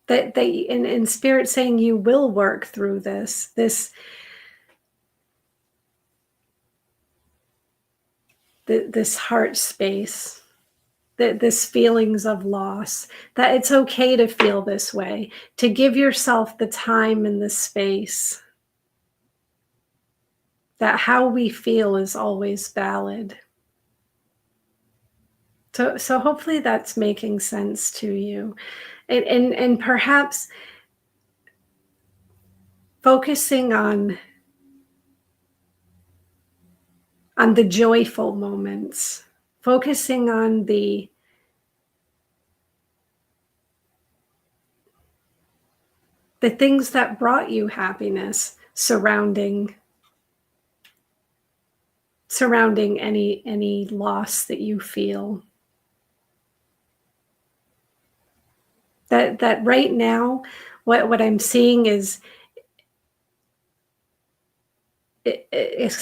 S2: That in Spirit saying you will work through this heart space, this feelings of loss, that it's okay to feel this way, to give yourself the time and the space, that how we feel is always valid. So hopefully that's making sense to you. And perhaps focusing on the joyful moments, focusing on the things that brought you happiness surrounding any loss that you feel. That right now, what I'm seeing is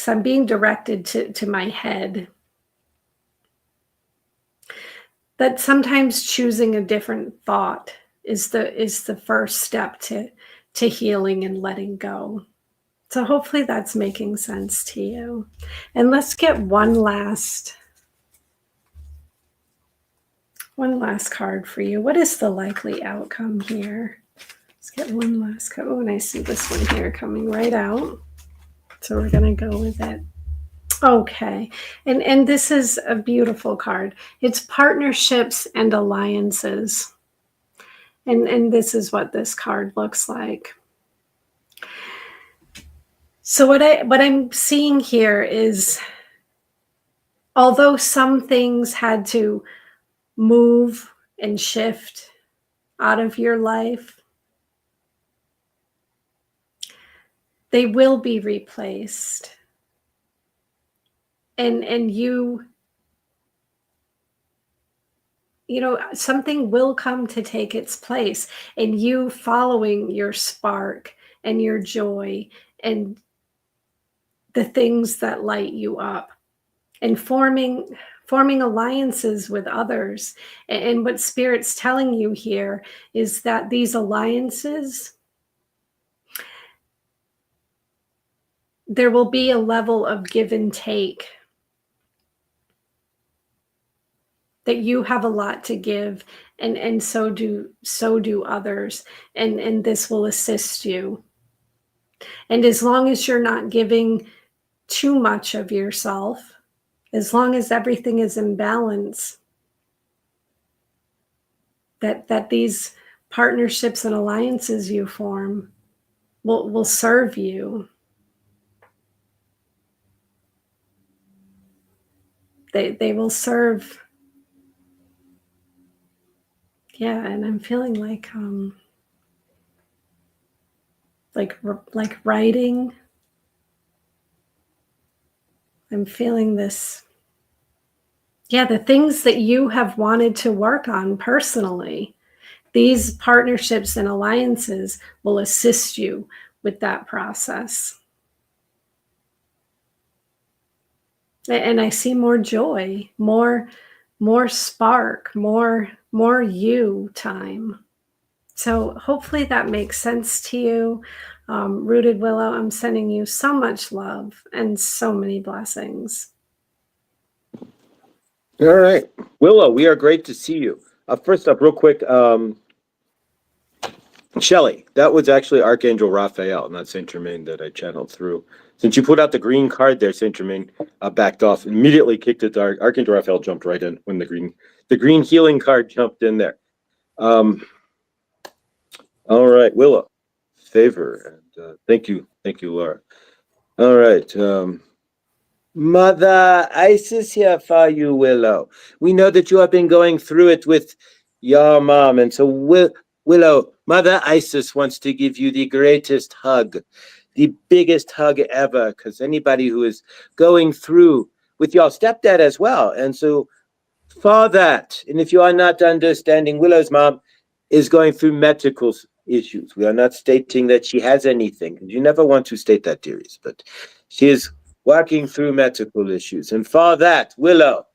S2: I'm being directed to my head. That sometimes choosing a different thought is the first step to healing and letting go. So hopefully that's making sense to you. And let's get one last card for you. What is the likely outcome here? Let's get one last card. Oh, and I see this one here coming right out. So we're going to go with it. Okay. And this is a beautiful card. It's partnerships and alliances. And this is what this card looks like. So what I'm seeing here is, although some things had to move and shift out of your life, they will be replaced. And you something will come to take its place, and you following your spark and your joy and the things that light you up, and forming alliances with others. And what Spirit's telling you here is that these alliances, there will be a level of give and take, that you have a lot to give, and so do others, and this will assist you. And as long as you're not giving too much of yourself, as long as everything is in balance, that these partnerships and alliances you form will serve you. They will serve. Yeah, and I'm feeling like writing. I'm feeling this. Yeah, the things that you have wanted to work on personally, these partnerships and alliances will assist you with that process. And I see more joy, more spark, more you time. So hopefully that makes sense to you. Rooted Willow, I'm sending you so much love and so many blessings.
S1: All right, Willow, we are great to see you. First up, real quick, Shelly, that was actually Archangel Raphael, not Saint Germain, that I channeled through. Since you put out the green card there, Saint Germain backed off, immediately kicked it. Archangel Raphael jumped right in when the green healing card jumped in there. All right, Willow, favor, and thank you, Laura. All right, Mother Isis here for you, Willow. We know that you have been going through it with your mom, and so Willow, Mother Isis wants to give you the greatest hug, the biggest hug ever, because anybody who is going through with your stepdad as well, and so for that, and if you are not understanding, Willow's mom is going through medical issues. We are not stating that she has anything. You never want to state that, dearies, but she is working through medical issues. And for that, Willow,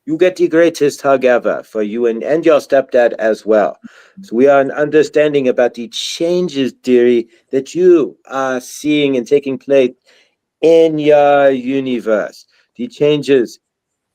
S1: you get the greatest hug ever for you and your stepdad as well. So we are understanding about the changes, dearie, that you are seeing and taking place in your universe. The changes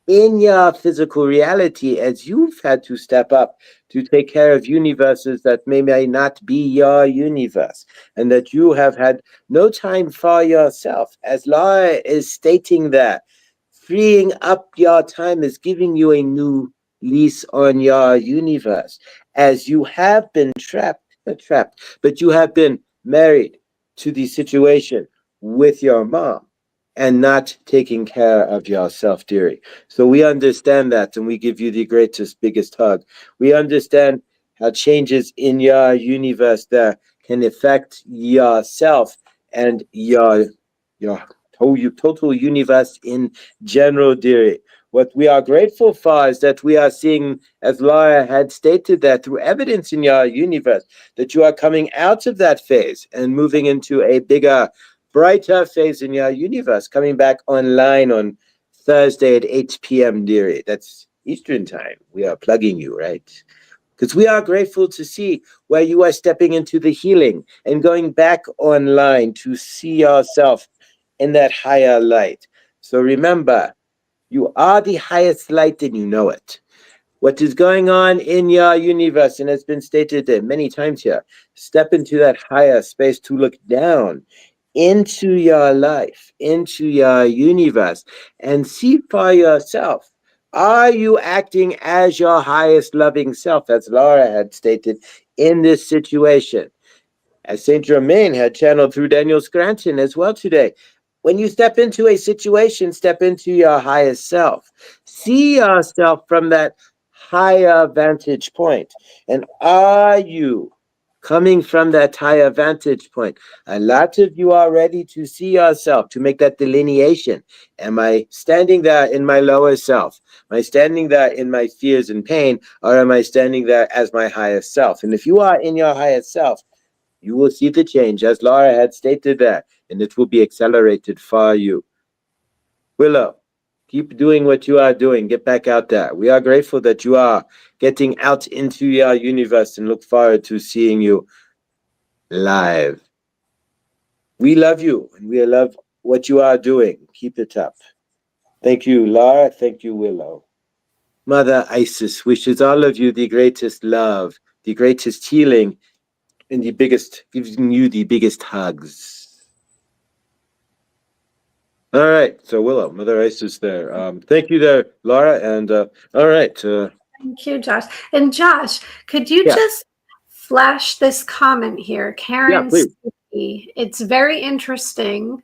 S1: in your physical reality as you've had to step up to take care of universes that may not be your universe, and that you have had no time for yourself. As Laura is stating that, freeing up your time is giving you a new lease on your universe, as you have been trapped, but you have been married to the situation with your mom and not taking care of yourself, dearie. So we understand that, and we give you the greatest, biggest hug. We understand how changes in your universe there can affect yourself and your total universe in general, dearie. What we are grateful for is that we are seeing, as Laura had stated, that through evidence in your universe, that you are coming out of that phase and moving into a bigger, brighter phase in your universe, coming back online on Thursday at 8 p.m., dearie. That's Eastern time. We are plugging you, right? Because we are grateful to see where you are stepping into the healing and going back online to see yourself in that higher light. So remember, you are the highest light and you know it. What is going on in your universe, and it's been stated many times here, step into that higher space to look down into your life, into your universe, and see for yourself. Are you acting as your highest loving self, as Laura had stated in this situation? As Saint Germain had channeled through Daniel Scranton as well today. When you step into a situation, step into your highest self. See yourself from that higher vantage point. And are you coming from that higher vantage point? A lot of you are ready to see yourself, to make that delineation. Am I standing there in my lower self? Am I standing there in my fears and pain? Or am I standing there as my highest self? And if you are in your highest self, you will see the change, as Laura had stated there, and it will be accelerated for you. Willow, keep doing what you are doing. Get back out there. We are grateful that you are getting out into your universe and look forward to seeing you live. We love you, and we love what you are doing. Keep it up. Thank you, Laura. Thank you, Willow. Mother Isis wishes all of you the greatest love, the greatest healing, and giving you the biggest hugs. All right, so Willow, Mother Isis there. Thank you there, Laura, and all right.
S2: Thank you, Josh. And Josh, could you
S1: Yeah,
S2: just flash this comment here?
S1: yeah,
S2: Karen
S1: please.
S2: Sticky. It's very interesting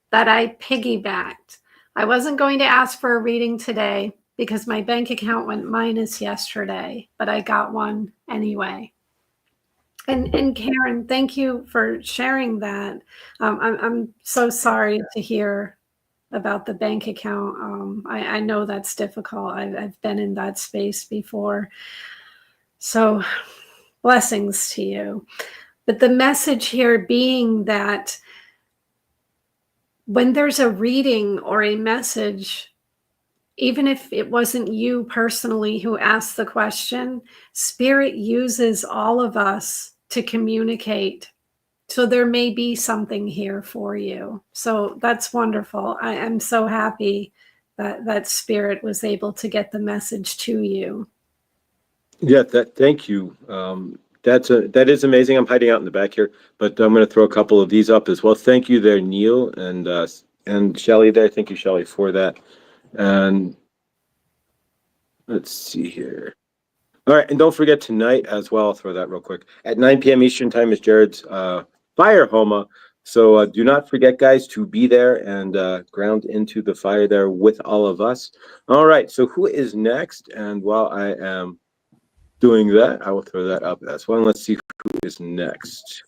S2: that I piggybacked. I wasn't going to ask for a reading today because my bank account went minus yesterday, but I got one anyway. And Karen, thank you for sharing that. I'm so sorry to hear about the bank account. I know that's difficult. I've been in that space before. So blessings to you. But the message here being that when there's a reading or a message, even if it wasn't you personally who asked the question, Spirit uses all of us to communicate. So there may be something here for you. So that's wonderful. I am so happy that Spirit was able to get the message to you.
S1: Yeah, thank you. That is amazing. I'm hiding out in the back here, but I'm going to throw a couple of these up as well. Thank you there, Neil, and Shelly there. Thank you, Shelly, for that. And let's see here. All right, and don't forget tonight as well. I'll throw that real quick. At 9 p.m. Eastern time is Jared's Fire Homa So do not forget, guys, to be there and ground into the fire there with all of us. All right. So who is next? And while I am doing that, I will throw that up as well. Let's see who is next.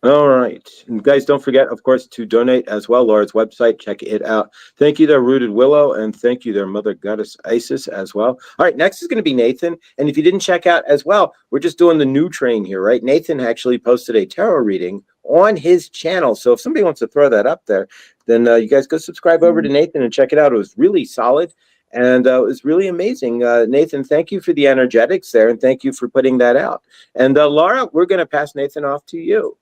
S1: All right. And guys, don't forget, of course, to donate as well. Laura's website, check it out. Thank you there, Rooted Willow, and thank you there, Mother Goddess Isis as well. All right, next is going to be Nathan. And if you didn't check out as well, we're just doing the new train here, right? Nathan actually posted a tarot reading on his channel. So if somebody wants to throw that up there, then you guys go subscribe over to Nathan and check it out. It was really solid. And it was really amazing. Nathan, thank you for the energetics there. And thank you for putting that out. And Laura, we're going to pass Nathan off to you.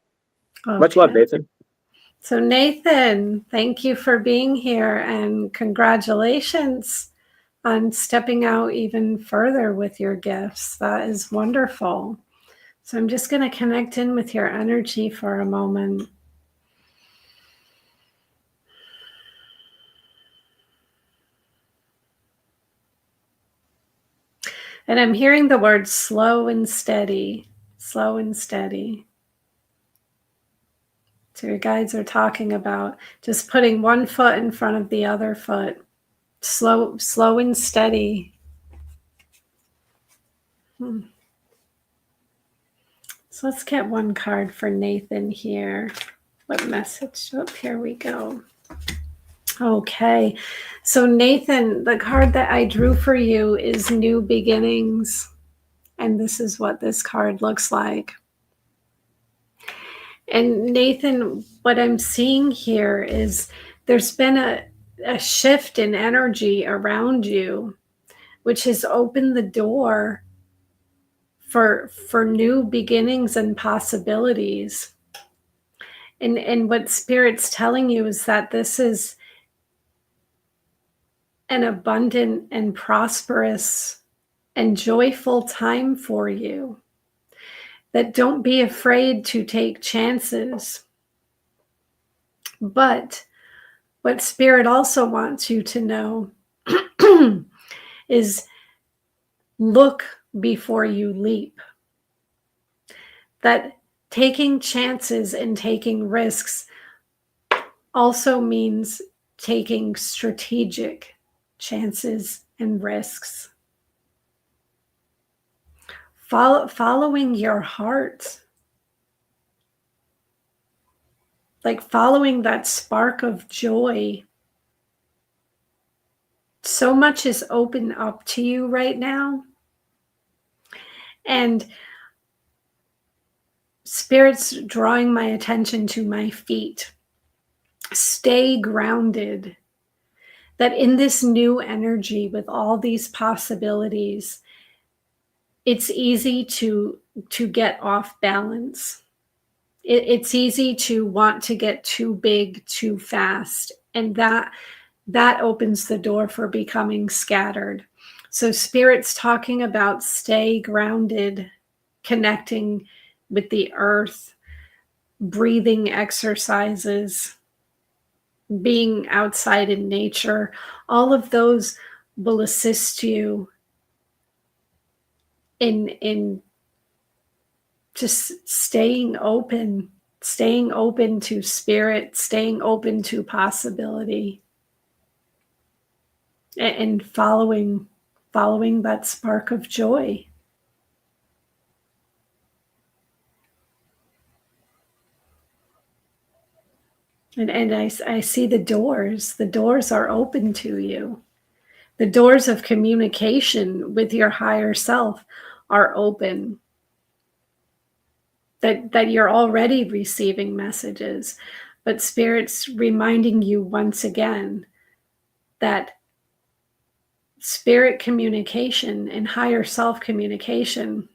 S2: Okay.
S1: Much love, Nathan.
S2: So Nathan, thank you for being here and congratulations on stepping out even further with your gifts. That is wonderful. So I'm just going to connect in with your energy for a moment. And I'm hearing the word slow and steady, slow and steady. So your guides are talking about just putting one foot in front of the other foot. Slow and steady. So let's get one card for Nathan here. What message? Oh, here we go. Okay. So Nathan, the card that I drew for you is New Beginnings. And this is what this card looks like. And Nathan, what I'm seeing here is there's been a shift in energy around you, which has opened the door for new beginnings and possibilities. And what Spirit's telling you is that this is an abundant and prosperous and joyful time for you. That don't be afraid to take chances. But what Spirit also wants you to know is look before you leap. That taking chances and taking risks also means taking strategic chances and risks. Following your heart. Like following that spark of joy. So much is open up to you right now. And Spirit's drawing my attention to my feet. Stay grounded. That in this new energy with all these possibilities, it's easy to get off balance. It's easy to want to get too big too fast. And that opens the door for becoming scattered. So Spirit's talking about stay grounded, connecting with the earth, breathing exercises, being outside in nature. All of those will assist you in just staying open to Spirit, staying open to possibility, and following that spark of joy. And I see the doors. The doors are open to you. The doors of communication with your higher self are open. That you're already receiving messages. But Spirit's reminding you once again that spirit communication and higher self communication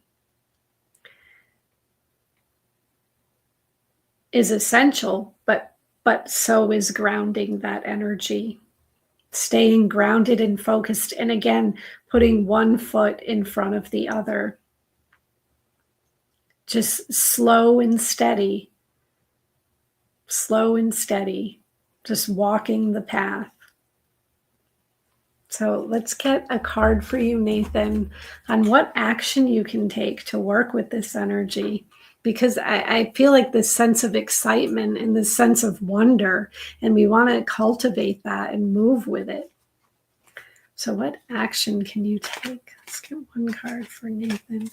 S2: is essential, but so is grounding that energy. Staying grounded and focused, and again, putting one foot in front of the other. Just slow and steady, just walking the path. So let's get a card for you, Nathan, on what action you can take to work with this energy. because I feel like this sense of excitement and this sense of wonder, and we want to cultivate that and move with it. So what action can you take? Let's get one card for Nathan.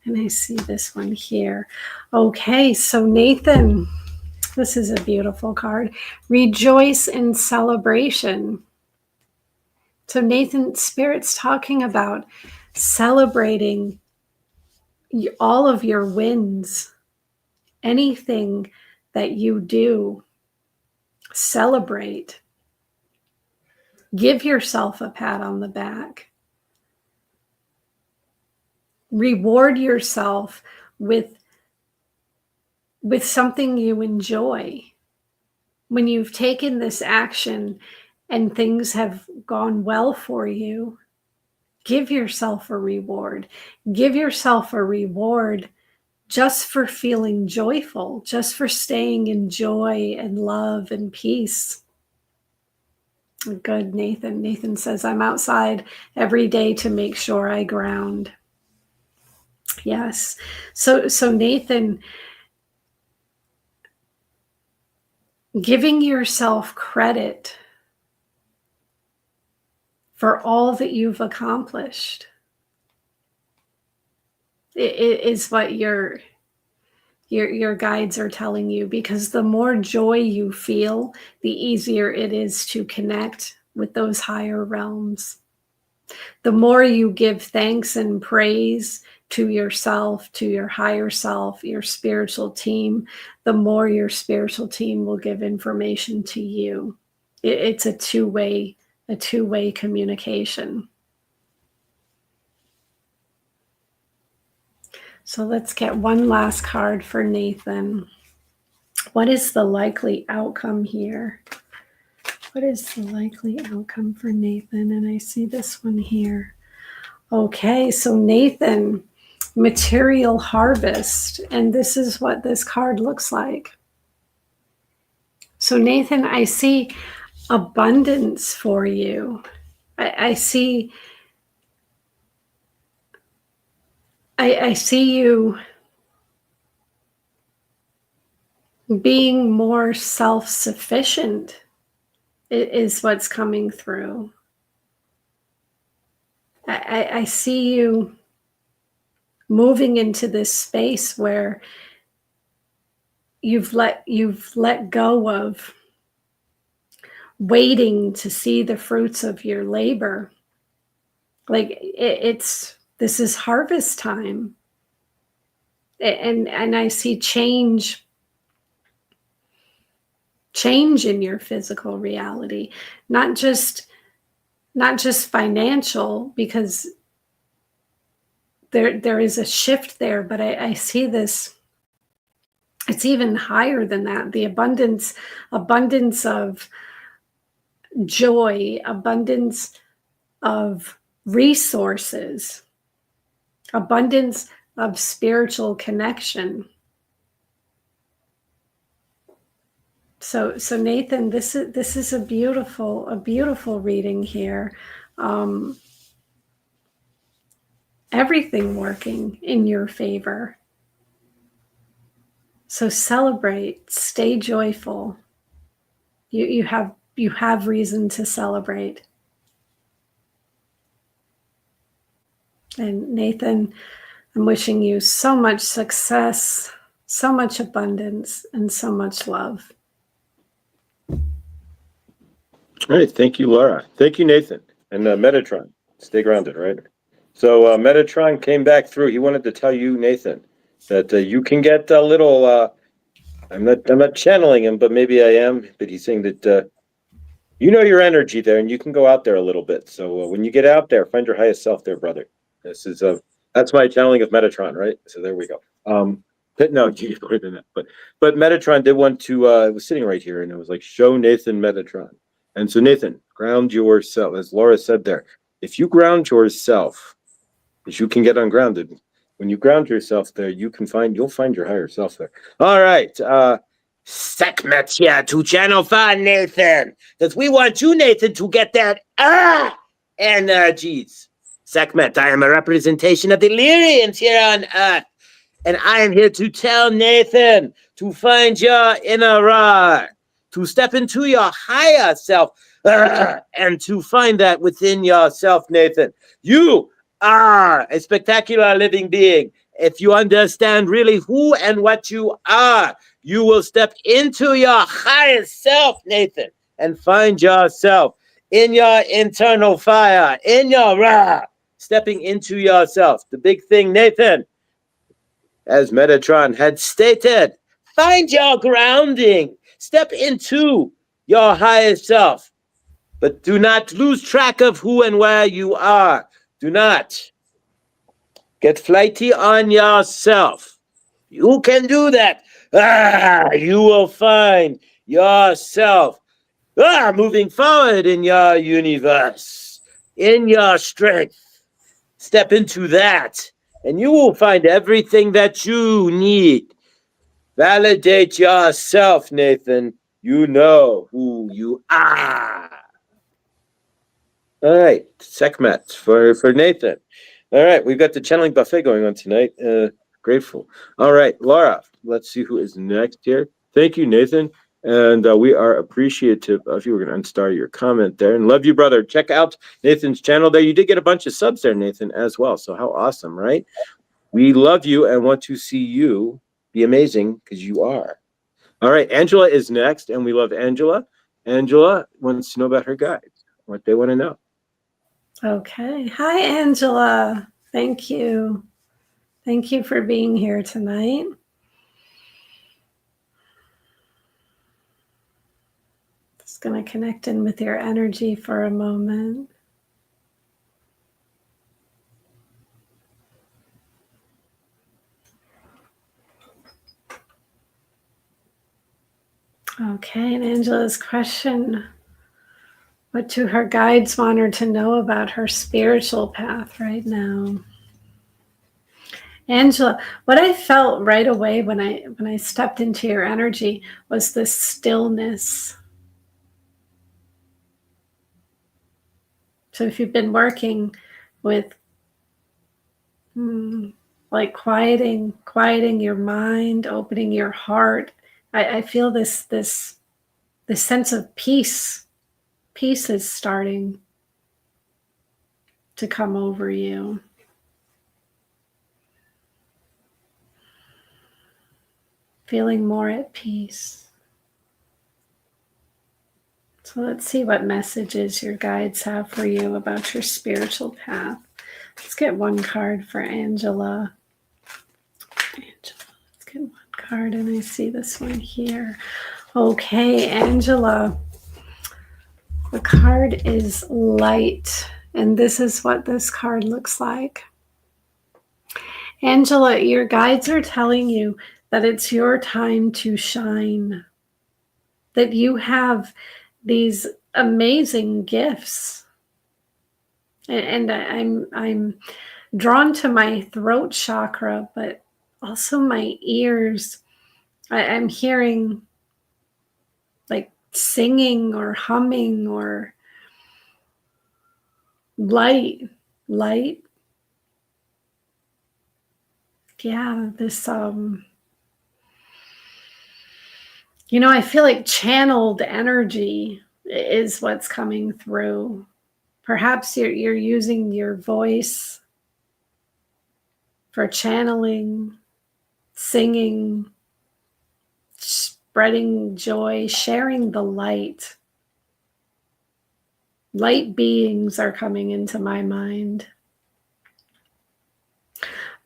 S2: And I see this one here. Okay, so Nathan, this is a beautiful card. Rejoice in celebration. So Nathan, Spirit's talking about celebrating all of your wins. Anything that you do, celebrate. Give yourself a pat on the back. Reward yourself with something you enjoy. When you've taken this action and things have gone well for you, give yourself a reward. Give yourself a reward just for feeling joyful, just for staying in joy and love and peace. Good, Nathan. Nathan says, I'm outside every day to make sure I ground. Yes. So Nathan, giving yourself credit for all that you've accomplished is what your guides are telling you, because the more joy you feel, the easier it is to connect with those higher realms. The more you give thanks and praise to yourself, to your higher self, your spiritual team, the more your spiritual team will give information to you. It's a two-way communication. So let's get one last card for Nathan. What is the likely outcome here? What is the likely outcome for Nathan? And I see this one here. Okay, so Nathan, material harvest. And this is what this card looks like. So Nathan, I see abundance for you. I see you being more self-sufficient is what's coming through. I see you moving into this space where you've let go of waiting to see the fruits of your labor. Like this is harvest time. And I see change in your physical reality, not just financial, because there is a shift there, but I see this, it's even higher than that. The abundance of joy, abundance of resources, abundance of spiritual connection. So Nathan, this is a beautiful reading here. Everything working in your favor. So celebrate, stay joyful. You have reason to celebrate. And Nathan, I'm wishing you so much success, so much abundance, and so much love.
S1: All right, thank you, Laura. Thank you, Nathan. And Metatron, stay grounded, right? So Metatron came back through. He wanted to tell you, Nathan, that you can get a little. I'm not channeling him, but maybe I am. But he's saying that you know your energy there, and you can go out there a little bit. So when you get out there, find your highest self, there, brother. This is that's my channeling of Metatron, right? So there we go. But no, geez, more than that. But Metatron did want to. It was sitting right here, and it was like, show Nathan Metatron. And so Nathan, ground yourself, as Laura said there. If you ground yourself, as you can get ungrounded, when you ground yourself there, you'll find your higher self there. All right. Sekhmet here to channel for Nathan. Because we want you, Nathan, to get that energies. Sekhmet, I am a representation of the Lyrians here on Earth. And I am here to tell Nathan to find your inner roar, to step into your higher self, and to find that within yourself, Nathan. You are a spectacular living being. If you understand really who and what you are, you will step into your highest self, Nathan, and find yourself in your internal fire, in your Ra, stepping into yourself. The big thing, Nathan, as Metatron had stated, find your grounding, step into your highest self, but do not lose track of who and where you are. Do not get flighty on yourself. You can do that. You will find yourself moving forward in your universe, in your strength. Step into that, and you will find everything that you need. Validate yourself, Nathan. You know who you are. All right, Sekhmet for Nathan. All right, we've got the channeling buffet going on tonight. Grateful. All right, Laura, let's see who is next here. Thank you, Nathan. And we are appreciative of you. We're going to unstar your comment there. And love you, brother. Check out Nathan's channel there. You did get a bunch of subs there, Nathan, as well. So how awesome, right? We love you and want to see you be amazing because you are. All right, Angela is next, and we love Angela. Angela wants to know about her guides, what they want to know.
S2: Okay. Hi, Angela. Thank you. Thank you for being here tonight. Just going to connect in with your energy for a moment. Okay, and Angela's question, what do her guides want her to know about her spiritual path right now? Angela, what I felt right away when I stepped into your energy was this stillness. So if you've been working with like quieting your mind, opening your heart, I feel this sense of peace. Peace is starting to come over you. Feeling more at peace. So let's see what messages your guides have for you about your spiritual path. Let's get one card for Angela. Let's get one card, and I see this one here. Okay, Angela. The card is light, and this is what this card looks like. Angela, your guides are telling you that it's your time to shine, that you have these amazing gifts. And I'm drawn to my throat chakra, but also my ears. I'm hearing like singing or humming or light. Yeah, this I feel like channeled energy is what's coming through. Perhaps you're using your voice for channeling, singing, spreading joy, sharing the light. Light beings are coming into my mind.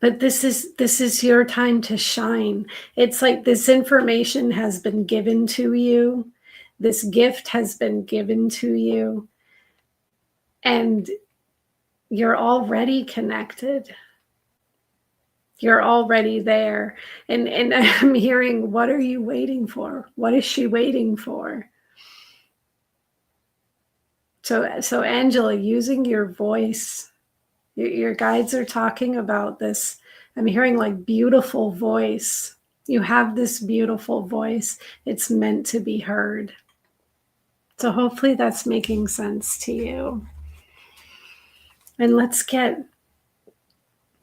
S2: But this is your time to shine. It's like this information has been given to you. This gift has been given to you. And you're already connected. You're already there. And I'm hearing, what are you waiting for? What is she waiting for? So Angela, using your voice, your guides are talking about this. I'm hearing like beautiful voice. You have this beautiful voice. It's meant to be heard. So hopefully that's making sense to you. And let's get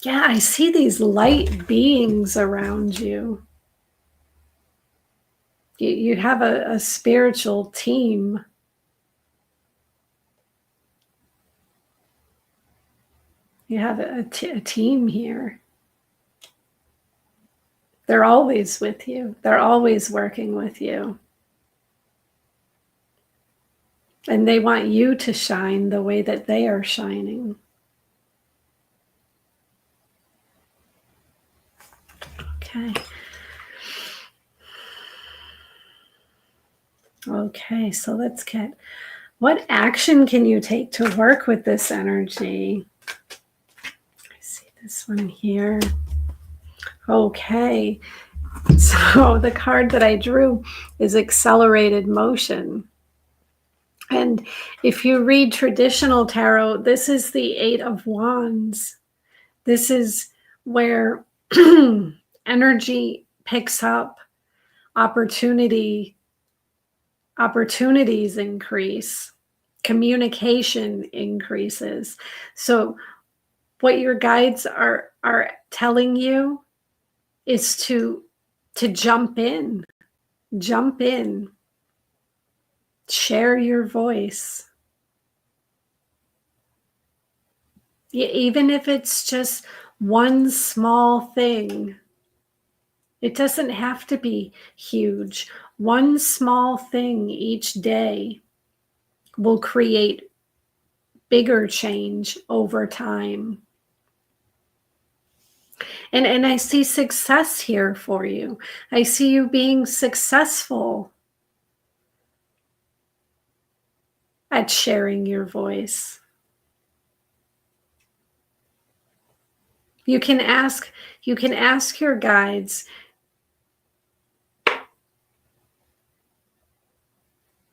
S2: Yeah, I see these light beings around you. You have a spiritual team. You have a team here. They're always with you. They're always working with you. And they want you to shine the way that they are shining. Okay. Okay, so let's get, what action can you take to work with this energy? I see this one here. Okay, so the card that I drew is accelerated motion. And if you read traditional tarot, this is the Eight of Wands. This is where energy picks up, opportunities increase, communication increases. So what your guides are telling you is to jump in, share your voice. Even if it's just one small thing, it doesn't have to be huge. One small thing each day will create bigger change over time. And I see success here for you. I see you being successful at sharing your voice. You can ask your guides,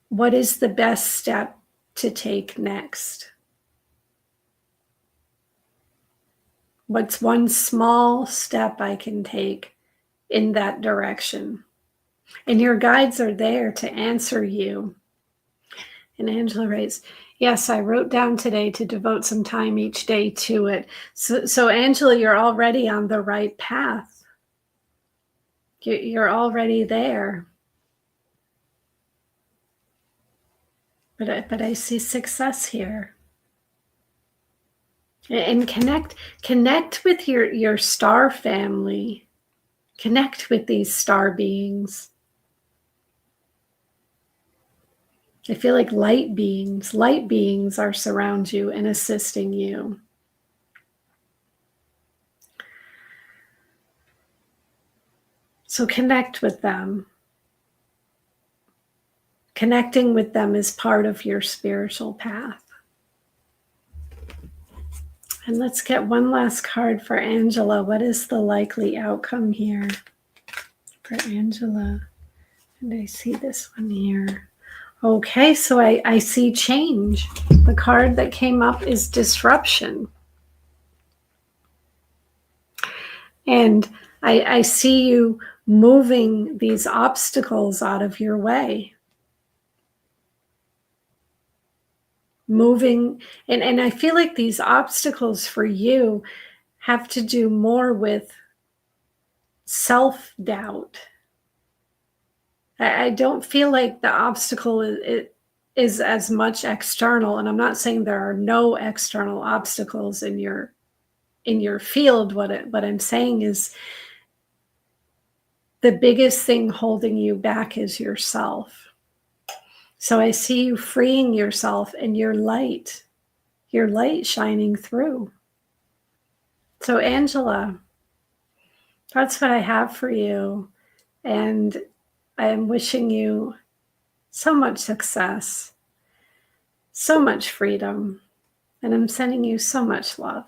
S2: what is the best step to take next? What's one small step I can take in that direction? And your guides are there to answer you. And Angela writes, yes, I wrote down today to devote some time each day to it. So Angela, you're already on the right path. You're already there. But I see success here. And connect with your star family. Connect with these star beings. I feel like light beings are surround you and assisting you. So connect with them. Connecting with them is part of your spiritual path. And let's get one last card for Angela. What is the likely outcome here for Angela? And I see this one here. Okay, so I see change. The card that came up is disruption. And I see you moving these obstacles out of your way. Moving, and I feel like these obstacles for you have to do more with self-doubt. I don't feel like the obstacle is as much external, and I'm not saying there are no external obstacles in your field. What I'm saying is the biggest thing holding you back is yourself. So I see you freeing yourself and your light shining through. So Angela, that's what I have for you. And I am wishing you so much success, so much freedom, and I'm sending you so much love.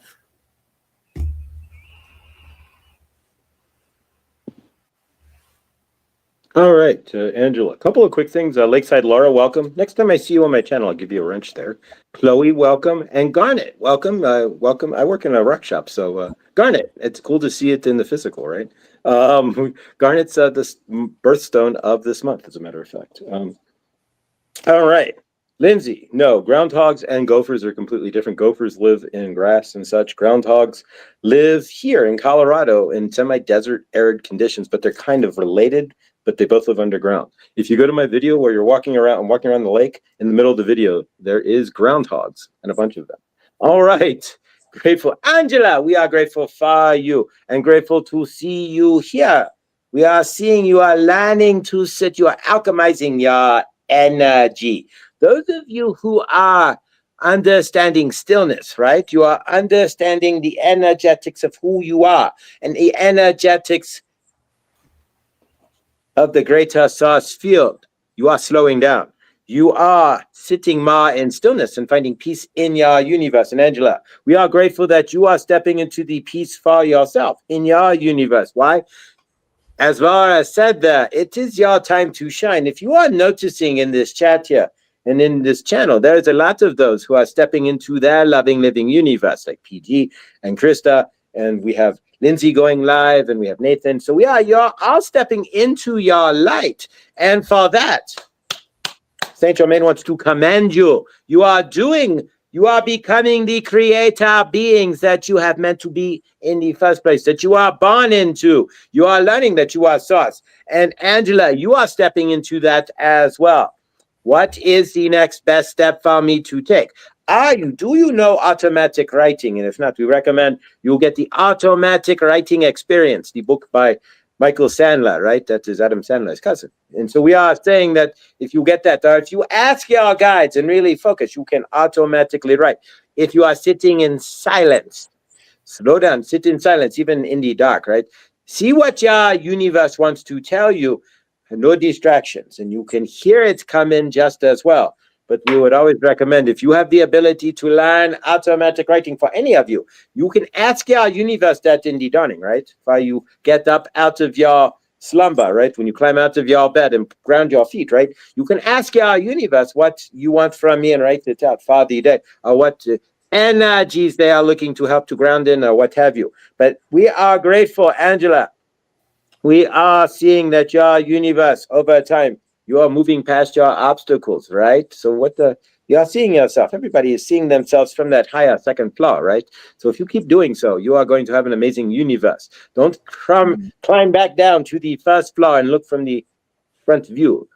S1: All right, Angela, a couple of quick things. Lakeside Laura, welcome. Next time I see you on my channel, I'll give you a wrench there. Chloe, welcome. And Garnet, welcome. Welcome. I work in a ruck shop, so Garnet, it's cool to see it in the physical, right? Garnet's the birthstone of this month, as a matter of fact. All right. Lindsay, no, groundhogs and gophers are completely different. Gophers live in grass and such. Groundhogs live here in Colorado in semi-desert arid conditions, but they're kind of related, but they both live underground. If you go to my video where you're walking around the lake, in the middle of the video, there is groundhogs and a bunch of them. All right. Grateful. Angela, we are grateful for you and grateful to see you here. We are seeing you are learning to sit, you are alchemizing your energy. Those of you who are understanding stillness, right? You are understanding the energetics of who you are and the energetics of the greater source field. You are slowing down. You are sitting ma in stillness and finding peace in your universe. And Angela, we are grateful that you are stepping into the peace for yourself in your universe. Why? As Laura said there, it is your time to shine. If you are noticing in this chat here and in this channel, there's a lot of those who are stepping into their loving, living universe, like PG and Krista, and we have Lindsay going live, and we have Nathan. So you're all stepping into your light. And for that, Saint Germain wants to commend you. You are becoming the creator beings that you have meant to be in the first place, that you are born into. You are learning that you are source. And Angela, you are stepping into that as well. What is the next best step for me to take? Do you know automatic writing? And if not, we recommend you'll get the Automatic Writing Experience, the book by Michael Sandler, right? That is Adam Sandler's cousin. And so we are saying that if you get that, or if you ask your guides and really focus, you can automatically write. If you are sitting in silence, slow down, sit in silence, even in the dark, right? See what your universe wants to tell you. No distractions, and you can hear it come in just as well. But we would always recommend, if you have the ability to learn automatic writing for any of you, you can ask your universe that in the dawning, right? While you get up out of your slumber, right? When you climb out of your bed and ground your feet, right? You can ask your universe what you want from me and write it out for the day, or what energies they are looking to help to ground in, or what have you. But we are grateful, Angela. We are seeing that your universe over time, you are moving past your obstacles, right? So you are seeing yourself. Everybody is seeing themselves from that higher second floor, right? So if you keep doing so, you are going to have an amazing universe. Don't climb back down to the first floor and look from the front view.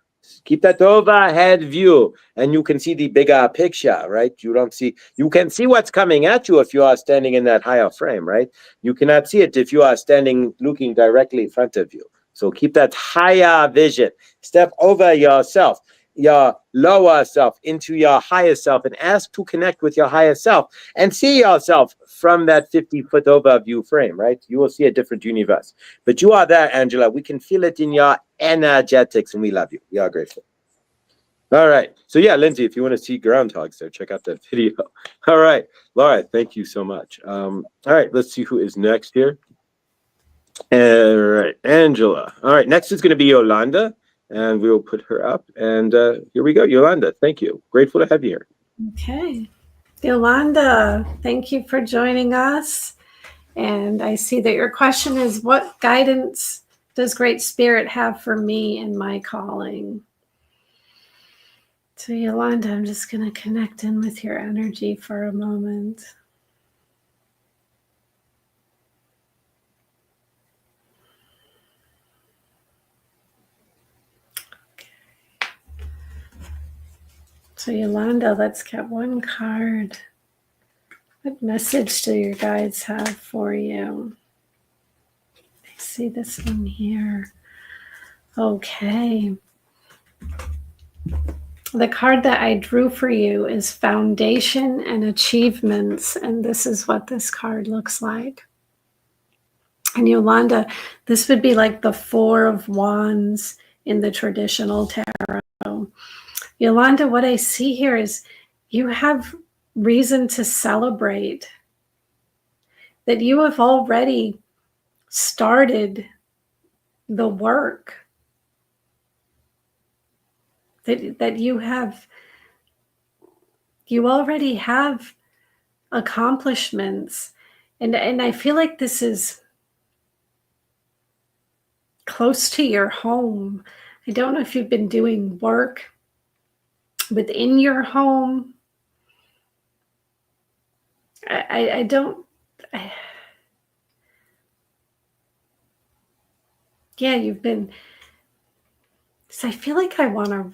S1: Keep that overhead view, and you can see the bigger picture, right? You can see what's coming at you if you are standing in that higher frame, right? You cannot see it if you are standing looking directly in front of you. So keep that higher vision. Step over yourself, your lower self, into your higher self, and ask to connect with your higher self and see yourself from that 50-foot overview frame, right? You will see a different universe. But you are there, Angela. We can feel it in your energetics, and we love you. We are grateful. All right. So yeah, Lindsay, if you want to see groundhogs there, check out that video. All right. Laura, thank you so much. All right, let's see who is next here. All right, Angela. All right, next is going to be Yolanda, and we will put her up. And here we go, Yolanda. Thank you. Grateful to have you here.
S2: Okay. Yolanda, thank you for joining us. And I see that your question is, what guidance does Great Spirit have for me in my calling? So Yolanda, I'm just going to connect in with your energy for a moment. Okay. So Yolanda, let's get one card. What message do your guides have for you? I see this one here. Okay. The card that I drew for you is Foundation and Achievements, and this is what this card looks like. And Yolanda, this would be like the Four of Wands in the traditional tarot. Yolanda, what I see here is you have reason to celebrate that you have already started the work, that you already have accomplishments. And I feel like this is close to your home. I don't know if you've been doing work within your home. I don't. Yeah, you've been. So I feel like I want to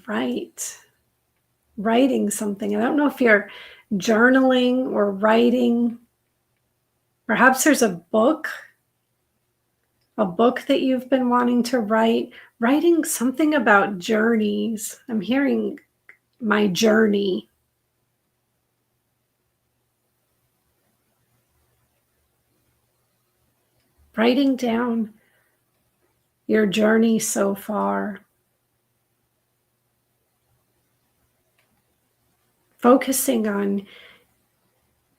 S2: writing something. I don't know if you're journaling or writing. Perhaps there's a book that you've been wanting to writing something about journeys. I'm hearing my journey. Writing down your journey so far. Focusing on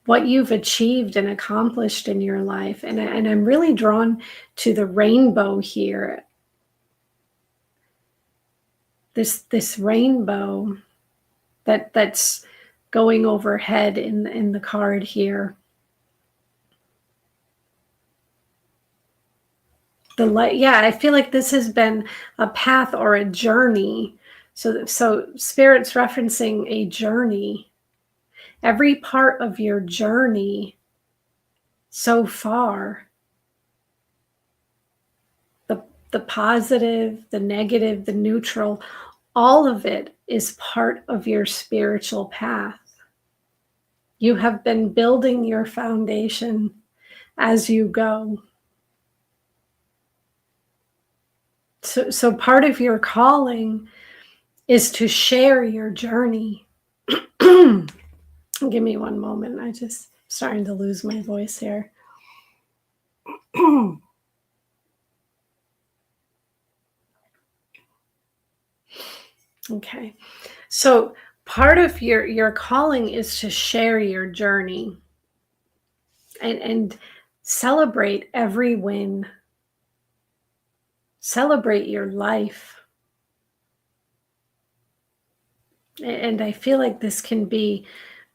S2: what you've achieved and accomplished in your life. And I'm really drawn to the rainbow here. This rainbow that's going overhead in the card here. The light, yeah, I feel like this has been a path or a journey. So Spirit's referencing a journey. Every part of your journey so far, the positive, the negative, the neutral, all of it is part of your spiritual path. You have been building your foundation as you go. So part of your calling is to share your journey. Give me one moment. I just starting to lose my voice here. Okay. So part of your calling is to share your journey and celebrate every win. Celebrate your life. And I feel like this can be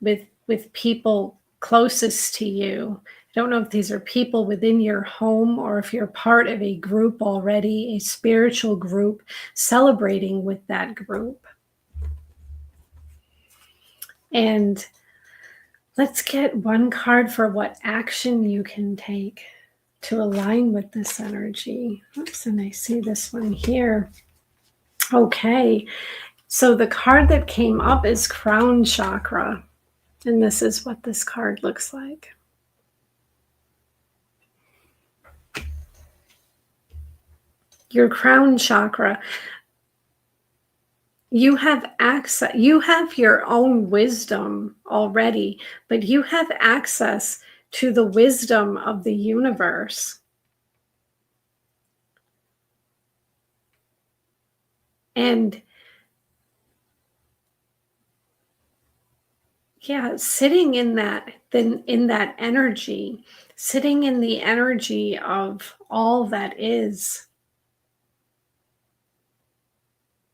S2: with people closest to you. I don't know if these are people within your home or if you're part of a group already, a spiritual group, celebrating with that group. And let's get one card for what action you can take to align with this energy. Oops, and I see this one here. Okay, so the card that came up is Crown Chakra. And this is what this card looks like. Your crown chakra, you have access, you have your own wisdom already, but you have access to the wisdom of the universe. And yeah, sitting in that energy, sitting in the energy of all that is,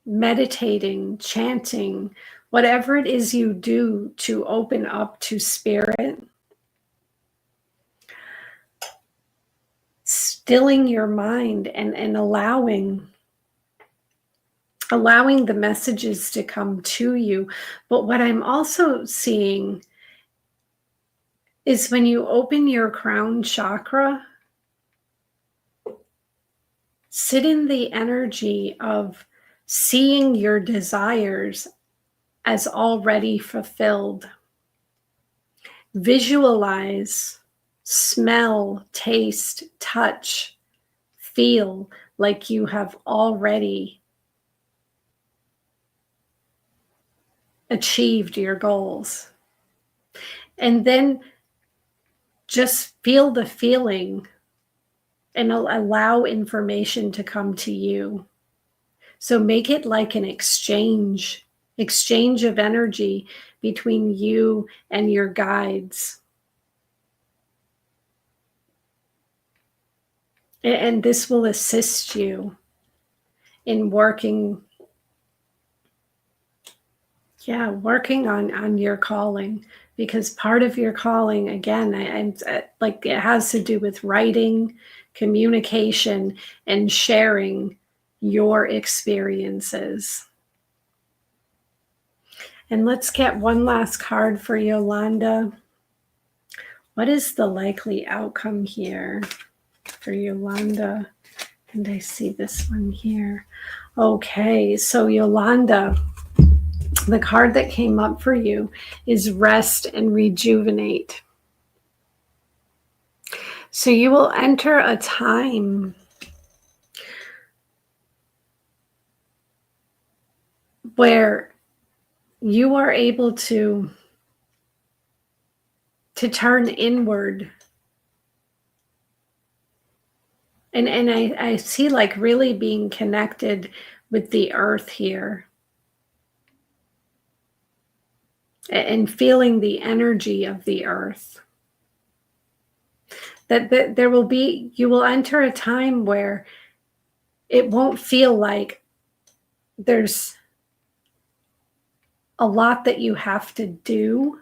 S2: meditating, chanting, whatever it is you do to open up to spirit, stilling your mind and allowing the messages to come to you. But what I'm also seeing is when you open your crown chakra, sit in the energy of seeing your desires as already fulfilled. Visualize, smell, taste, touch, feel like you have already achieved your goals. And then just feel the feeling and allow information to come to you. So make it like an exchange of energy between you and your guides. And this will assist you in working on your calling, because part of your calling, again, and like it has to do with writing, communication, and sharing your experiences. And let's get one last card for Yolanda. What is the likely outcome here for Yolanda? And I see this one here. Okay, so Yolanda, the card that came up for you is rest and rejuvenate. So you will enter a time where you are able to turn inward. And I see like really being connected with the earth here and feeling the energy of the earth. That there will be, you will enter a time where it won't feel like there's a lot that you have to do.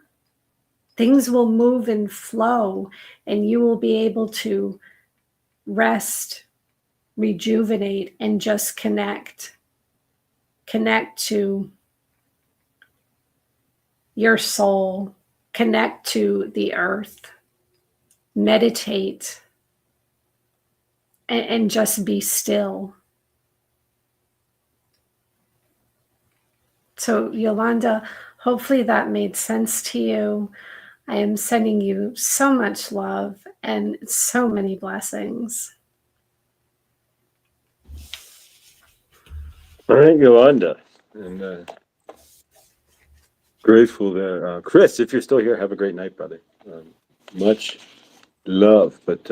S2: Things will move and flow, and you will be able to rest, rejuvenate, and just connect to your soul, connect to the earth, meditate, and just be still. So, Yolanda, hopefully that made sense to you. I am sending you so much love and so many blessings.
S1: All right, Yolanda. And grateful there. Chris, if you're still here, have a great night, brother. Much love. But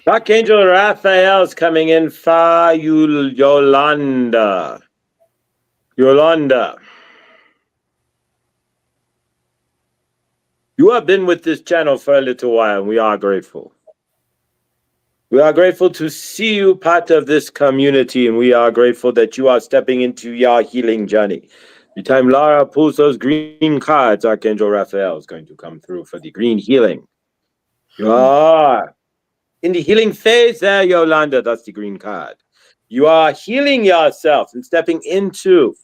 S1: Archangel Raphael's coming in for you, Yolanda. Yolanda. You have been with this channel for a little while, and we are grateful. We are grateful to see you part of this community, and we are grateful that you are stepping into your healing journey. Every time Lara pulls those green cards, Archangel Raphael is going to come through for the green healing. You are in the healing phase there, Yolanda. That's the green card. You are healing yourself and stepping into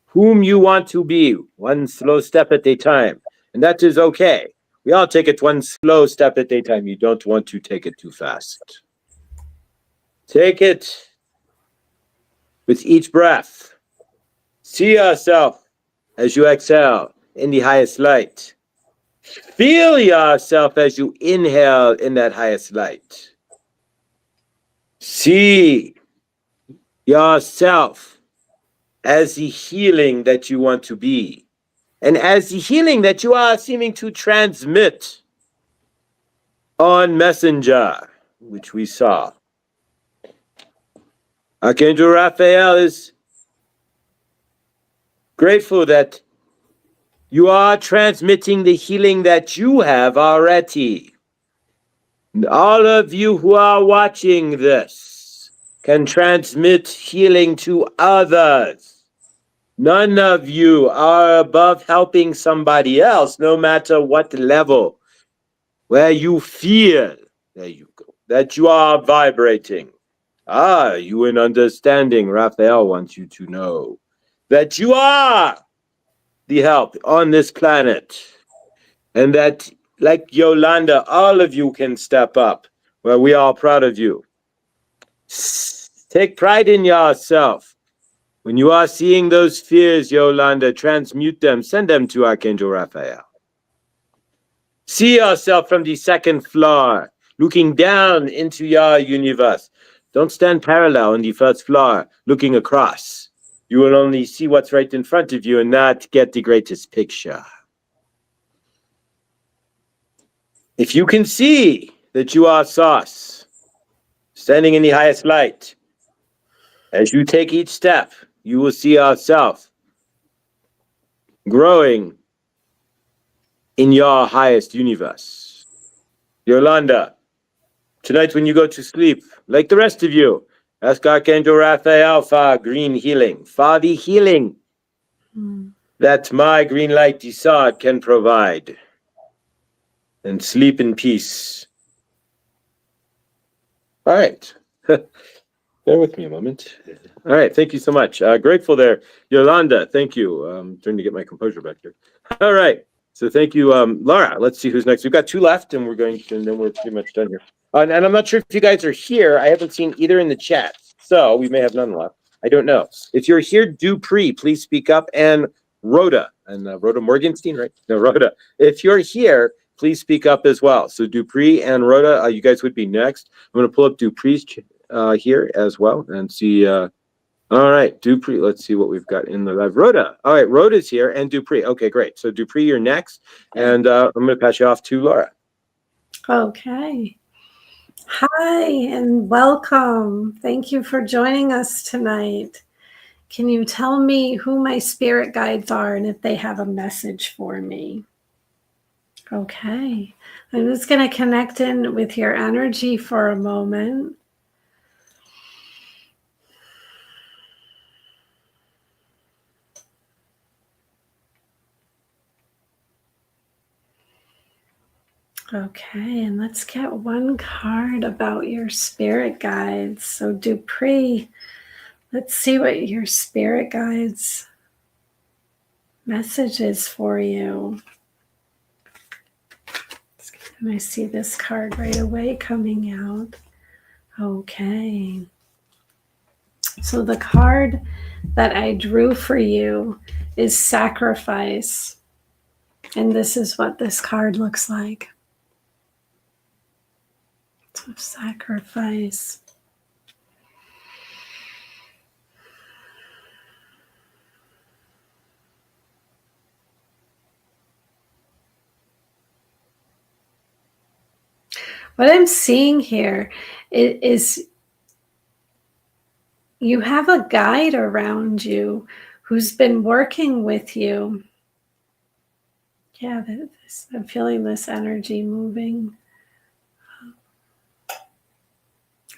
S1: whom you want to be, one slow step at a time. And that is okay. We all take it one slow step at a time. You don't want to take it too fast. Take it with each breath. See yourself as you exhale in the highest light. Feel yourself as you inhale in that highest light. See yourself as the healing that you want to be, and as the healing that you are seeming to transmit on Messenger, which we saw. Archangel Raphael is grateful that you are transmitting the healing that you have already. And all of you who are watching this can transmit healing to others. None of you are above helping somebody else, no matter what level, where you feel, there you go, that you are vibrating. You in understanding, Raphael wants you to know that you are the help on this planet. And that, like Yolanda, all of you can step up, where we are proud of you. Take pride in yourself. When you are seeing those fears, Yolanda, transmute them, send them to Archangel Raphael. See yourself from the second floor, looking down into your universe. Don't stand parallel on the first floor, looking across. You will only see what's right in front of you and not get the greatest picture. If you can see that you are sauce, standing in the highest light, as you take each step, you will see yourself growing in your highest universe. Yolanda, tonight when you go to sleep, like the rest of you, ask Archangel Raphael for green healing, for the healing that my green light Desad can provide. And sleep in peace. All right. Bear with me a moment. All right, thank you so much. Grateful there. Yolanda, thank you. Trying to get my composure back here. All right. So thank you, Laura. Let's see who's next. We've got two left, and then we're pretty much done here. And I'm not sure if you guys are here. I haven't seen either in the chat, so we may have none left. I don't know. If you're here, Dupree, please speak up. And Rhoda, Rhoda Morgenstein, right? No, Rhoda. If you're here, please speak up as well. So Dupree and Rhoda, you guys would be next. I'm going to pull up Dupree's here as well and see. All right, Dupree. Let's see what we've got in the live. Rhoda. All right, Rhoda's here and Dupree. Okay, great. So Dupree, you're next, and I'm going to pass you off to Laura.
S2: Okay. Hi and welcome. Thank you for joining us tonight. Can you tell me who my spirit guides are and if they have a message for me? Okay. I'm just going to connect in with your energy for a moment. Okay, and let's get one card about your spirit guides. So Dupree, let's see what your spirit guides message is for you. And I see this card right away coming out. Okay. So the card that I drew for you is sacrifice. And this is what this card looks like. So sacrifice. What I'm seeing here is you have a guide around you who's been working with you. Yeah, I'm feeling this energy moving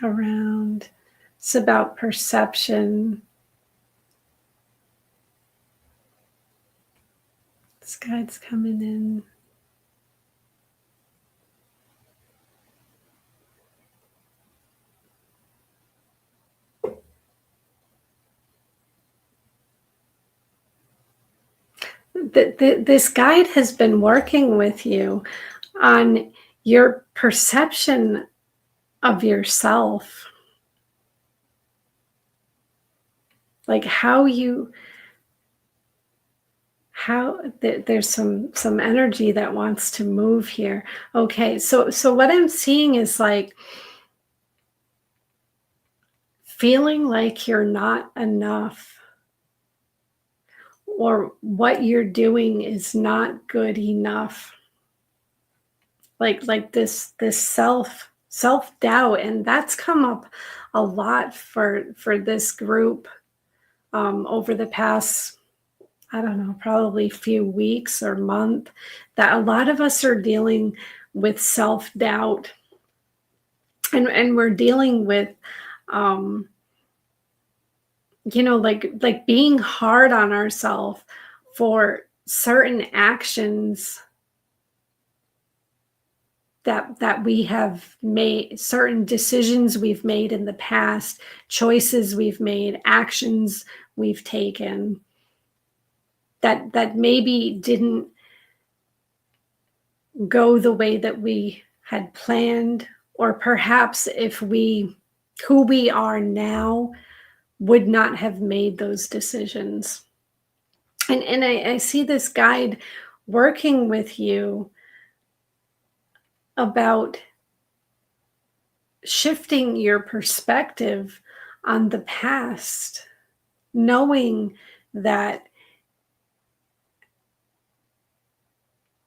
S2: around. It's about perception. This guide's coming in. This guide has been working with you on your perception of yourself. Like there's some energy that wants to move here. Okay, so what I'm seeing is like feeling like you're not enough, or what you're doing is not good enough. Like this self-doubt, and that's come up a lot for this group over the past, I don't know, probably few weeks or month, that a lot of us are dealing with self-doubt, and we're dealing with like being hard on ourselves for certain actions that we have made, certain decisions we've made in the past, choices we've made, actions we've taken that maybe didn't go the way that we had planned, or perhaps who we are now would not have made those decisions. And I see this guide working with you about shifting your perspective on the past, knowing that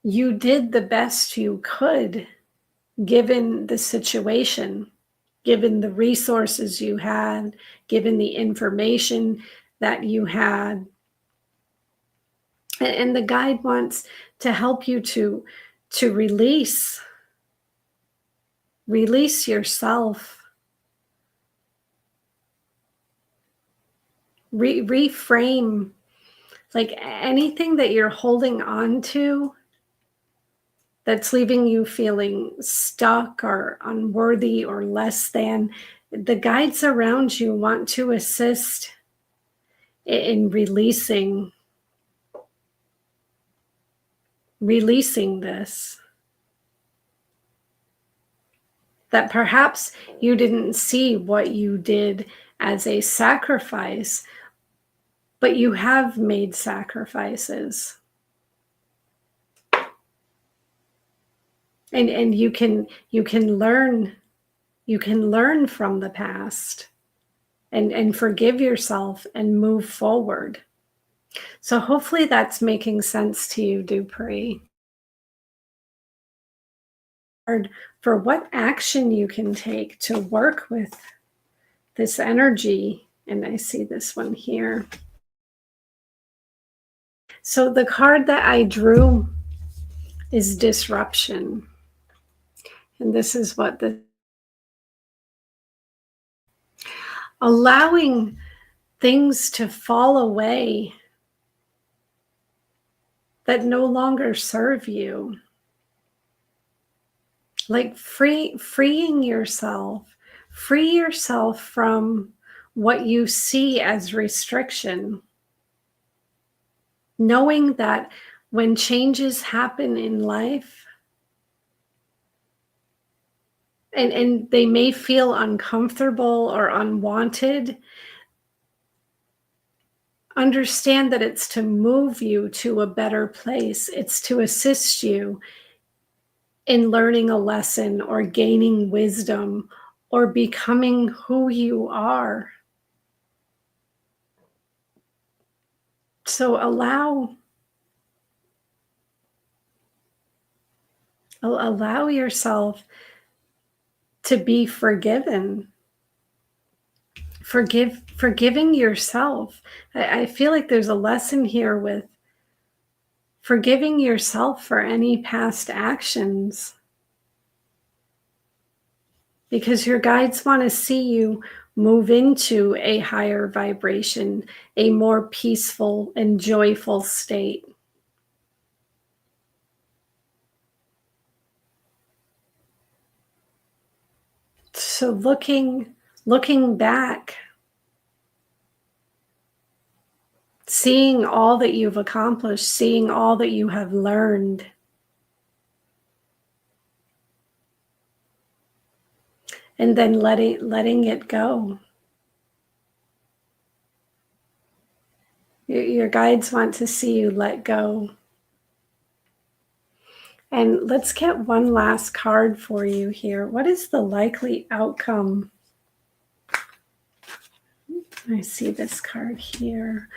S2: you did the best you could given the situation, given the resources you had, given the information that you had. And the guide wants to help you to release yourself, reframe, like anything that you're holding on to that's leaving you feeling stuck or unworthy or less than. the guides around you want to assist in releasing this. That perhaps you didn't see what you did as a sacrifice, but you have made sacrifices. And you can learn from the past and forgive yourself and move forward. So hopefully that's making sense to you, Dupree. For what action you can take to work with this energy. And I see this one here. So the card that I drew is disruption. And this is what allowing things to fall away that no longer serve you. Like freeing yourself. Free yourself from what you see as restriction. Knowing that when changes happen in life, and they may feel uncomfortable or unwanted, understand that it's to move you to a better place. It's to assist you in learning a lesson or gaining wisdom or becoming who you are. So allow yourself to be forgiven. Forgiving yourself. I feel like there's a lesson here with forgiving yourself for any past actions, because your guides want to see you move into a higher vibration, a more peaceful and joyful state. So looking back, seeing all that you've accomplished, seeing all that you have learned, and then letting it go. Your guides want to see you let go. And let's get one last card for you here. What is the likely outcome? I see this card here.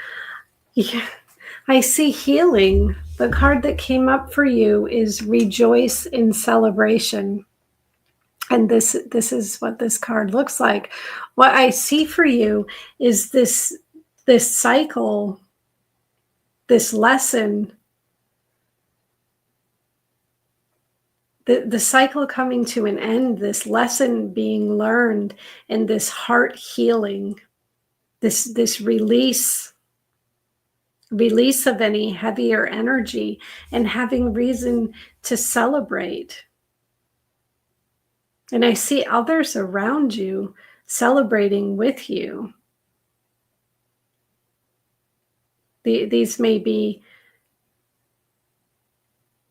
S2: Yeah, I see healing. The card that came up for you is rejoice in celebration. And this is what this card looks like. What I see for you is this cycle, this lesson, the cycle coming to an end, this lesson being learned, and this heart healing, this release of any heavier energy, and having reason to celebrate. And I see others around you celebrating with you. These may be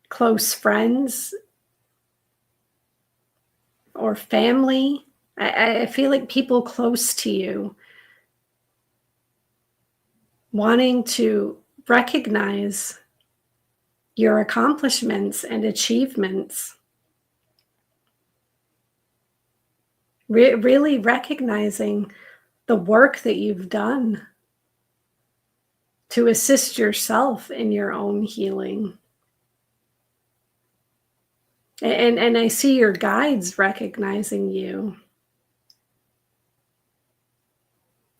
S2: close friends or family. I feel like people close to you wanting to recognize your accomplishments and achievements. Really recognizing the work that you've done to assist yourself in your own healing. And I see your guides recognizing you.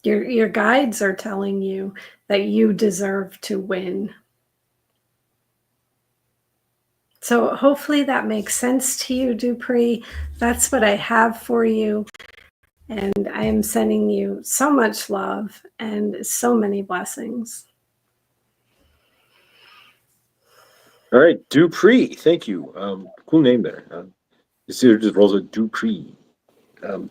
S2: Your guides are telling you that you deserve to win. So hopefully that makes sense to you, Dupree. That's what I have for you. And I am sending you so much love and so many blessings.
S1: All right, Dupree, thank you. Cool name there. This here just rolls a Dupree.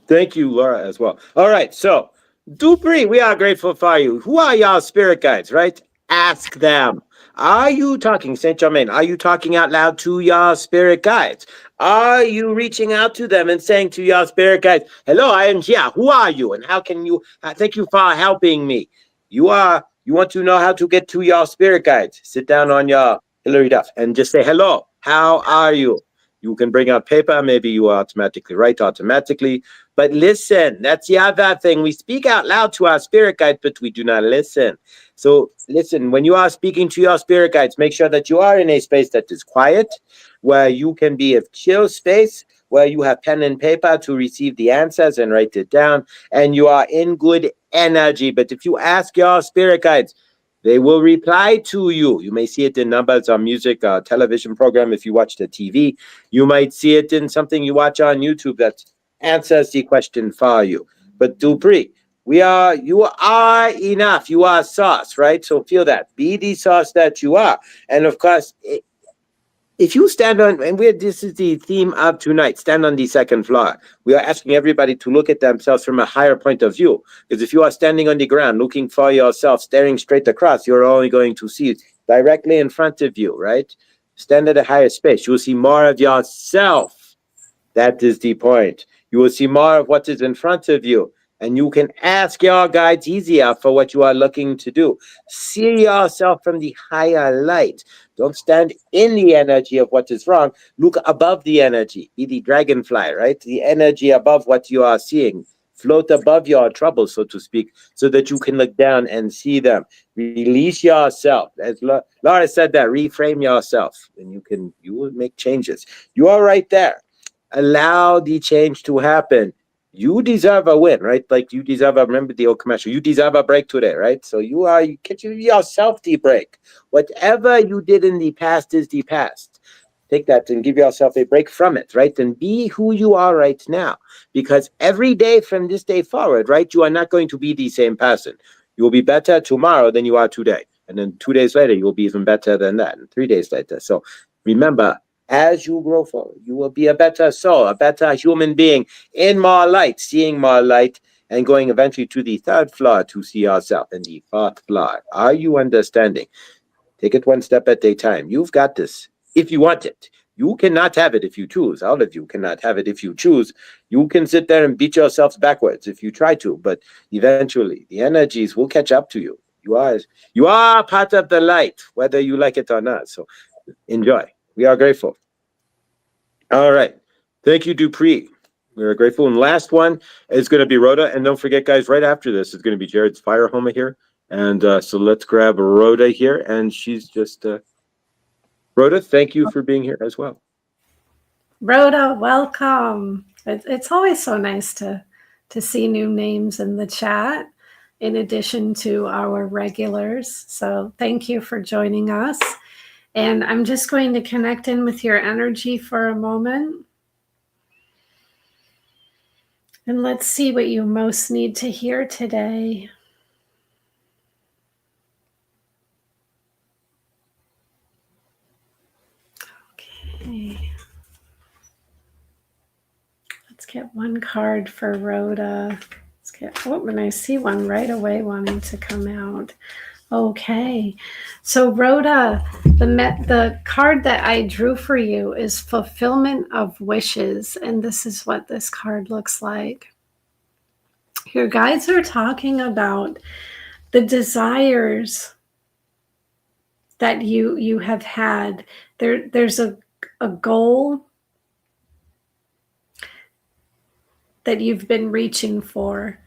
S1: Thank you, Laura, as well. All right, so Dupree, we are grateful for you. Who are y'all spirit guides, right? Ask them. Are you talking, Saint Germain? Are you talking out loud to your spirit guides? Are you reaching out to them and saying to your spirit guides, "Hello, I am here. Who are you, and how can you? Thank you for helping me." You are. You want to know how to get to your spirit guides? Sit down on your Hillary Duff and just say, "Hello, how are you?" You can bring out paper. Maybe you automatically write automatically. But listen, that's the other thing. We speak out loud to our spirit guides, but we do not listen. So listen, when you are speaking to your spirit guides, make sure that you are in a space that is quiet, where you can be a chill space, where you have pen and paper to receive the answers and write it down, and you are in good energy. But if you ask your spirit guides, they will reply to you. You may see it in numbers on music, television program. If you watch the TV, you might see it in something you watch on YouTube that answers the question for you. But Dupree, you are enough. You are sauce, right? So feel that. Be the sauce that you are. And of course, if you stand on, and this is the theme of tonight, stand on the second floor. We are asking everybody to look at themselves from a higher point of view. Because if you are standing on the ground, looking for yourself, staring straight across, you're only going to see directly in front of you, right? Stand at a higher space. You will see more of yourself. That is the point. You will see more of what is in front of you. And you can ask your guides easier for what you are looking to do. See yourself from the higher light. Don't stand in the energy of what is wrong. Look above the energy. Be the dragonfly, right? The energy above what you are seeing. Float above your troubles, so to speak, so that you can look down and see them. Release yourself. As Laura said that, reframe yourself, and you will make changes. You are right there. Allow the change to happen. You deserve a win, right? Like you deserve remember the old commercial, you deserve a break today, right? So you get yourself the break. Whatever you did in the past is the past. Take that and give yourself a break from it, right? And be who you are right now. Because every day from this day forward, right, you are not going to be the same person. You will be better tomorrow than you are today. And then 2 days later, you will be even better than that. And 3 days later. So remember, as you grow forward, you will be a better soul, a better human being in more light, seeing more light, and going eventually to the third floor to see yourself, and the fourth floor. Are you understanding? Take it one step at a time. You've got this if you want it. You cannot have it if you choose. All of you cannot have it if you choose. You can sit there and beat yourselves backwards if you try to, but eventually the energies will catch up to you. You are part of the light, whether you like it or not. So enjoy. We are grateful. All right. Thank you, Dupree. We are grateful. And last one is going to be Rhoda. And don't forget, guys, right after this is going to be Jared's Fire Homa here. And so let's grab Rhoda here. And she's just, Rhoda, thank you for being here as well.
S2: Rhoda, welcome. It's always so nice to see new names in the chat in addition to our regulars. So thank you for joining us. And I'm just going to connect in with your energy for a moment. And let's see what you most need to hear today. Okay. Let's get one card for Rhoda. And I see one right away wanting to come out. Okay. So Rhoda, the card that I drew for you is Fulfillment of Wishes. And this is what this card looks like. Your guides are talking about the desires that you have had. There's a goal that you've been reaching for.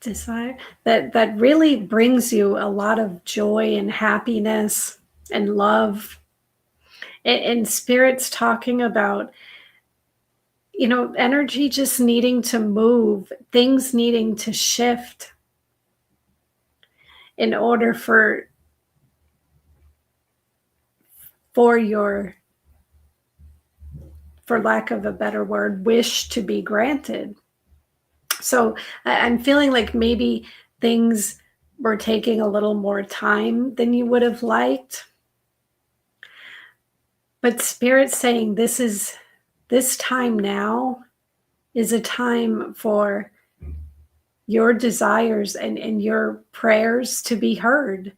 S2: Desire that really brings you a lot of joy and happiness and love. And Spirit's talking about, energy just needing to move, things needing to shift in order for your, for lack of a better word, wish to be granted. So I'm feeling like maybe things were taking a little more time than you would have liked. But Spirit's saying this is this time now is a time for your desires and your prayers to be heard.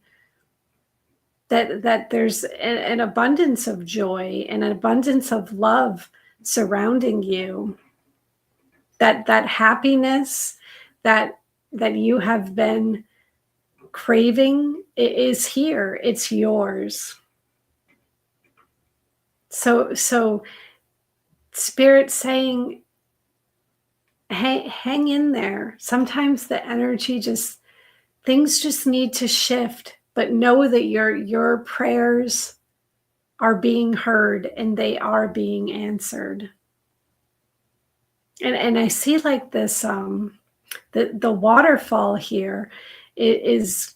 S2: That there's an abundance of joy and an abundance of love surrounding you. That happiness that you have been craving is here. It's yours. So Spirit saying, hey, hang in there. Sometimes the energy things just need to shift, but know that your prayers are being heard and they are being answered. And I see like this, the waterfall here is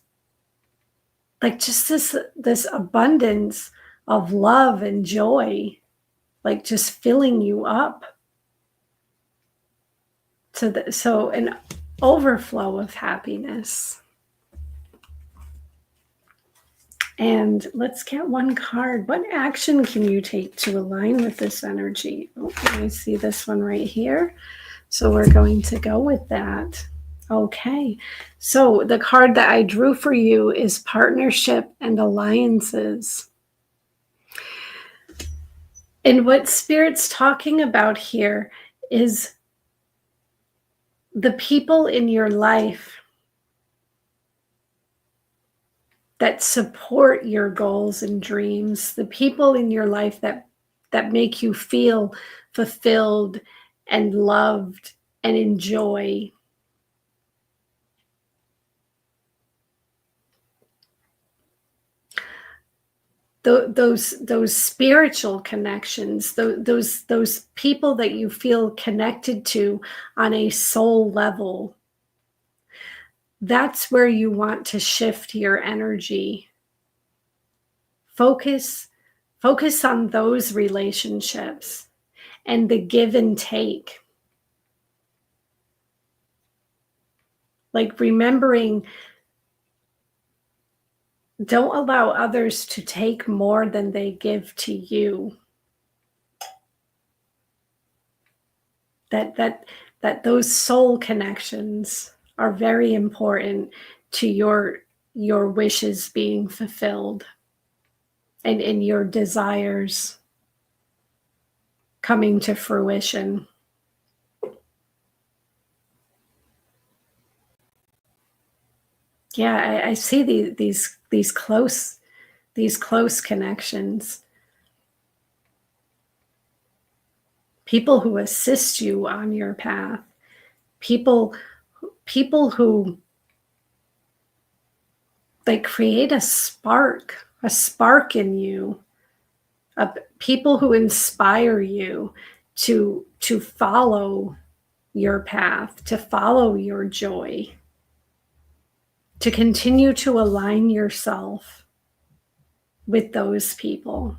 S2: like just this abundance of love and joy, like just filling you up. So an overflow of happiness. And let's get one card. What action can you take to align with this energy? Oh, I see this one right here. So we're going to go with that. Okay. So the card that I drew for you is partnership and alliances. And what Spirit's talking about here is the people in your life that support your goals and dreams, the people in your life that make you feel fulfilled and loved and enjoy. Those spiritual connections, those people that you feel connected to on a soul level, that's where you want to shift your energy. Focus on those relationships and the give and take. Like remembering, don't allow others to take more than they give to you. That those soul connections are very important to your wishes being fulfilled and your desires coming to fruition. Yeah, I see these close connections. People who assist you on your path. People who like create a spark in you. People who inspire you to follow your path, to follow your joy, to continue to align yourself with those people.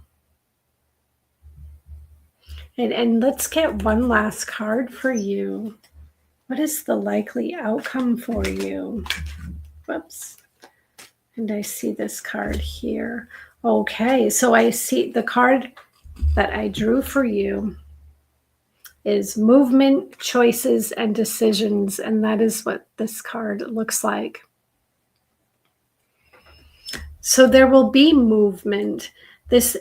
S2: And let's get one last card for you. What is the likely outcome for you? Whoops. And I see this card here. Okay, so I see the card that I drew for you is movement, choices, and decisions. And that is what this card looks like. So there will be movement.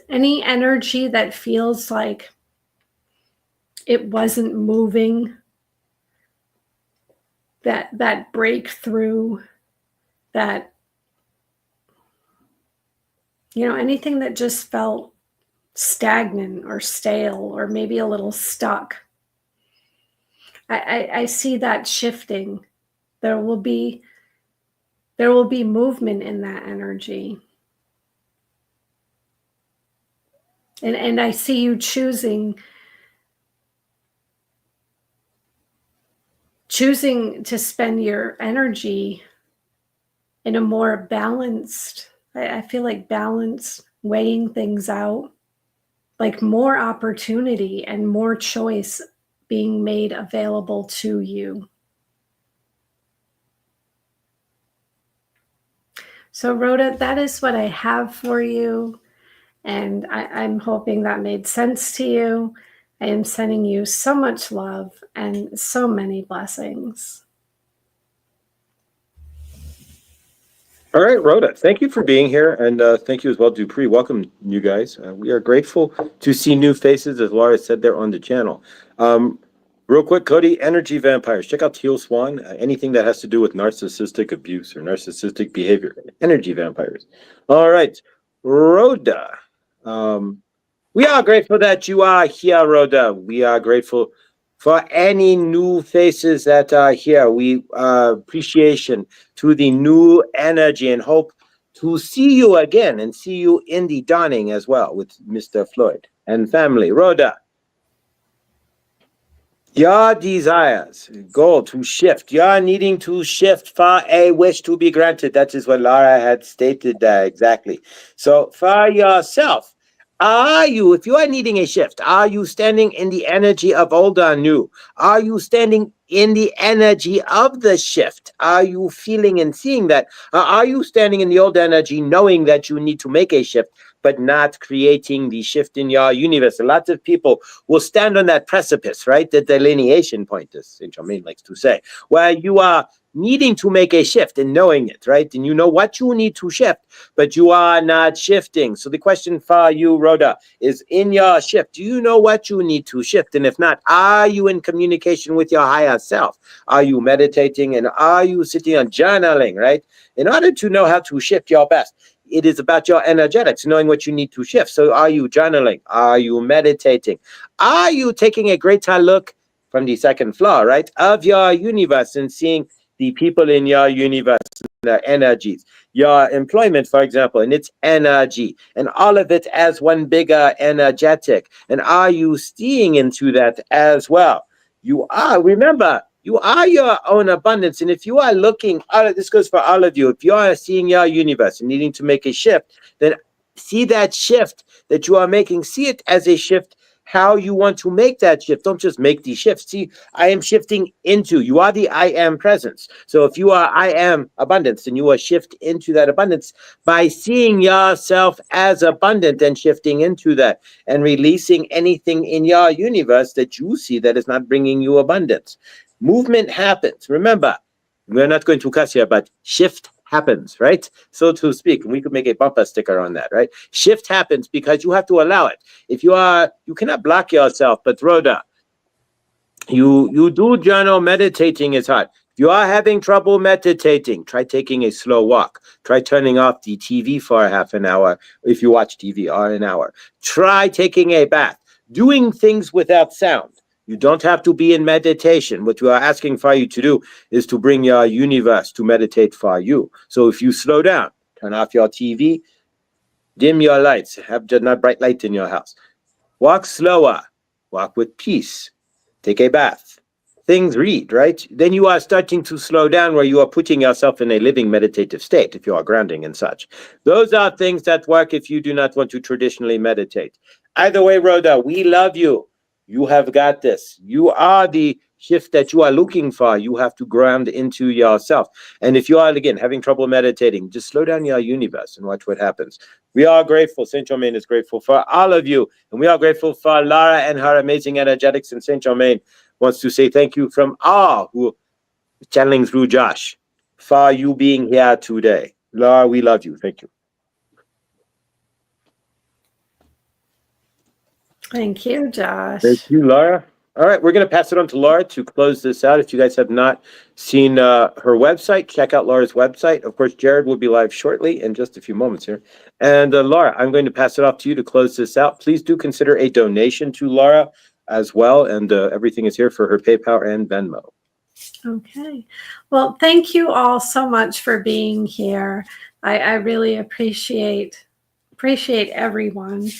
S2: Any energy that feels like it wasn't moving, that breakthrough, that, anything that just felt stagnant or stale or maybe a little stuck. I see that shifting. There will be movement in that energy. And I see you choosing to spend your energy in a more balanced, I feel like balance, weighing things out, like more opportunity and more choice being made available to you. So Rhoda, that is what I have for you. And I'm hoping that made sense to you. I am sending you so much love and so many blessings.
S1: All right, Rhoda, thank you for being here, and thank you as well, Dupree. Welcome, you guys. We are grateful to see new faces, as Laura said there on the channel. Real quick, Cody, energy vampires. Check out Teal Swan. Anything that has to do with narcissistic abuse or narcissistic behavior. Energy vampires. All right, Rhoda. We are grateful that you are here, Rhoda. We are grateful for any new faces that are here. We appreciation to the new energy and hope to see you again and see you in the dawning as well with Mr. Floyd and family. Rhoda, your desires, goal to shift. You're needing to shift for a wish to be granted. That is what Laura had stated exactly. So for yourself, are you, if you are needing a shift, are you standing in the energy of old or new? Are you standing in the energy of the shift? Are you feeling and seeing that? Are you standing in the old energy knowing that you need to make a shift, but not creating the shift in your universe? A lot of people will stand on that precipice, right? The delineation point, as Saint Germain likes to say, where you are needing to make a shift and knowing it, right? And you know what you need to shift, but you are not shifting. So the question for you, Rhoda, is in your shift, do you know what you need to shift? And if not, are you in communication with your higher self? Are you meditating and are you sitting on journaling, right? In order to know how to shift your best, it is about your energetics, knowing what you need to shift. So are you journaling? Are you meditating? Are you taking a greater look from the second floor, right, of your universe and seeing the people in your universe, their energies, your employment, for example, and its energy, and all of it as one bigger energetic? And are you seeing into that as well? You are, remember, you are your own abundance. And if you are looking, this goes for all of you, if you are seeing your universe and needing to make a shift, then see that shift that you are making, see it as a shift, how you want to make that shift. Don't just make the shift. See, I am shifting into, you are the I am presence. So if you are I am abundance, then you will shift into that abundance by seeing yourself as abundant and shifting into that and releasing anything in your universe that you see that is not bringing you abundance. Movement happens. Remember, we're not going to cuss here, but shift happens, right? So to speak, and we could make a bumper sticker on that, right? Shift happens because you have to allow it. If you cannot block yourself, but Rhoda, you do journal, meditating is hard. If you are having trouble meditating, try taking a slow walk. Try turning off the TV for a half an hour, if you watch TV, or an hour. Try taking a bath, doing things without sound. You don't have to be in meditation. What we are asking for you to do is to bring your universe to meditate for you. So if you slow down, turn off your TV, dim your lights, have not bright light in your house. Walk slower, walk with peace, take a bath. Things read, right? Then you are starting to slow down where you are putting yourself in a living meditative state if you are grounding and such. Those are things that work if you do not want to traditionally meditate. Either way, Rhoda, we love you. You have got this. You are the shift that you are looking for. You have to ground into yourself. And if you are, again, having trouble meditating, just slow down your universe and watch what happens. We are grateful. Saint Germain is grateful for all of you. And we are grateful for Lara and her amazing energetics. And Saint Germain wants to say thank you from all who channeling through Josh for you being here today. Lara, we love you. Thank you.
S2: Thank you, Josh.
S1: Thank you, Laura. All right, we're going to pass it on to Laura to close this out. If you guys have not seen her website, check out Laura's website. Of course, Jared will be live shortly in just a few moments here. And Laura, I'm going to pass it off to you to close this out. Please do consider a donation to Laura as well. And everything is here for her PayPal and Venmo.
S2: Okay. Well, thank you all so much for being here. I really appreciate everyone.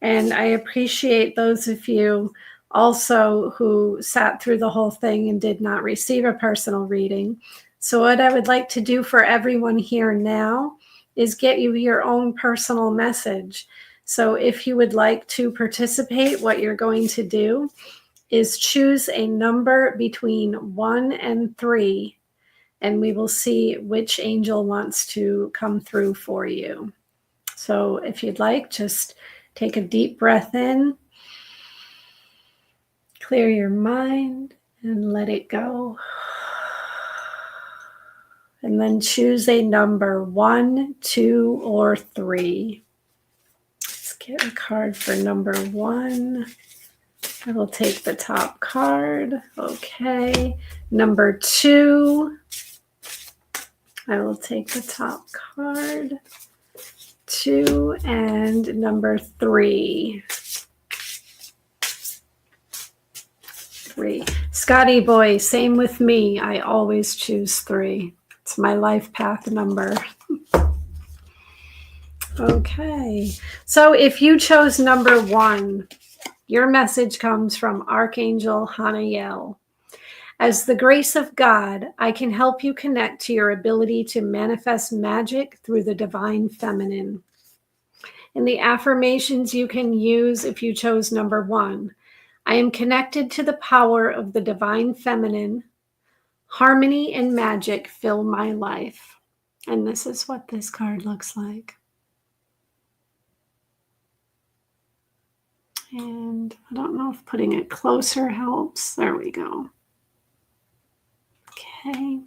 S2: And I appreciate those of you also who sat through the whole thing and did not receive a personal reading. So what I would like to do for everyone here now is get you your own personal message. So if you would like to participate, what you're going to do is choose a number between 1 and 3, and we will see which angel wants to come through for you. So if you'd like, just take a deep breath in Clear your mind and let it go. And then choose a number 1, 2, or 3. Let's get a card for number 1. I will take the top card. Okay. Number 2. I will take the top card. 2 and number 3. 3. Scotty boy, same with me. I always choose 3. It's my life path number. Okay. So if you chose number 1, your message comes from Archangel Hanael. As the grace of God, I can help you connect to your ability to manifest magic through the divine feminine. And the affirmations you can use if you chose number 1. I am connected to the power of the divine feminine. Harmony and magic fill my life. And this is what this card looks like. And I don't know if putting it closer helps. There we go. Okay.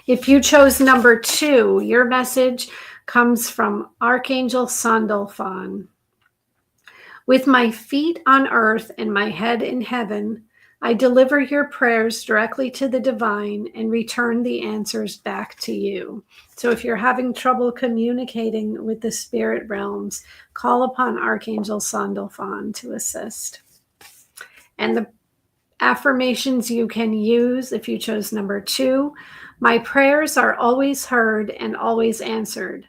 S2: If you chose number 2, your message comes from Archangel Sandalphon. With my feet on earth and my head in heaven, I deliver your prayers directly to the divine and return the answers back to you. So if you're having trouble communicating with the spirit realms, call upon Archangel Sandalphon to assist. And the affirmations you can use if you chose number 2, my prayers are always heard and always answered.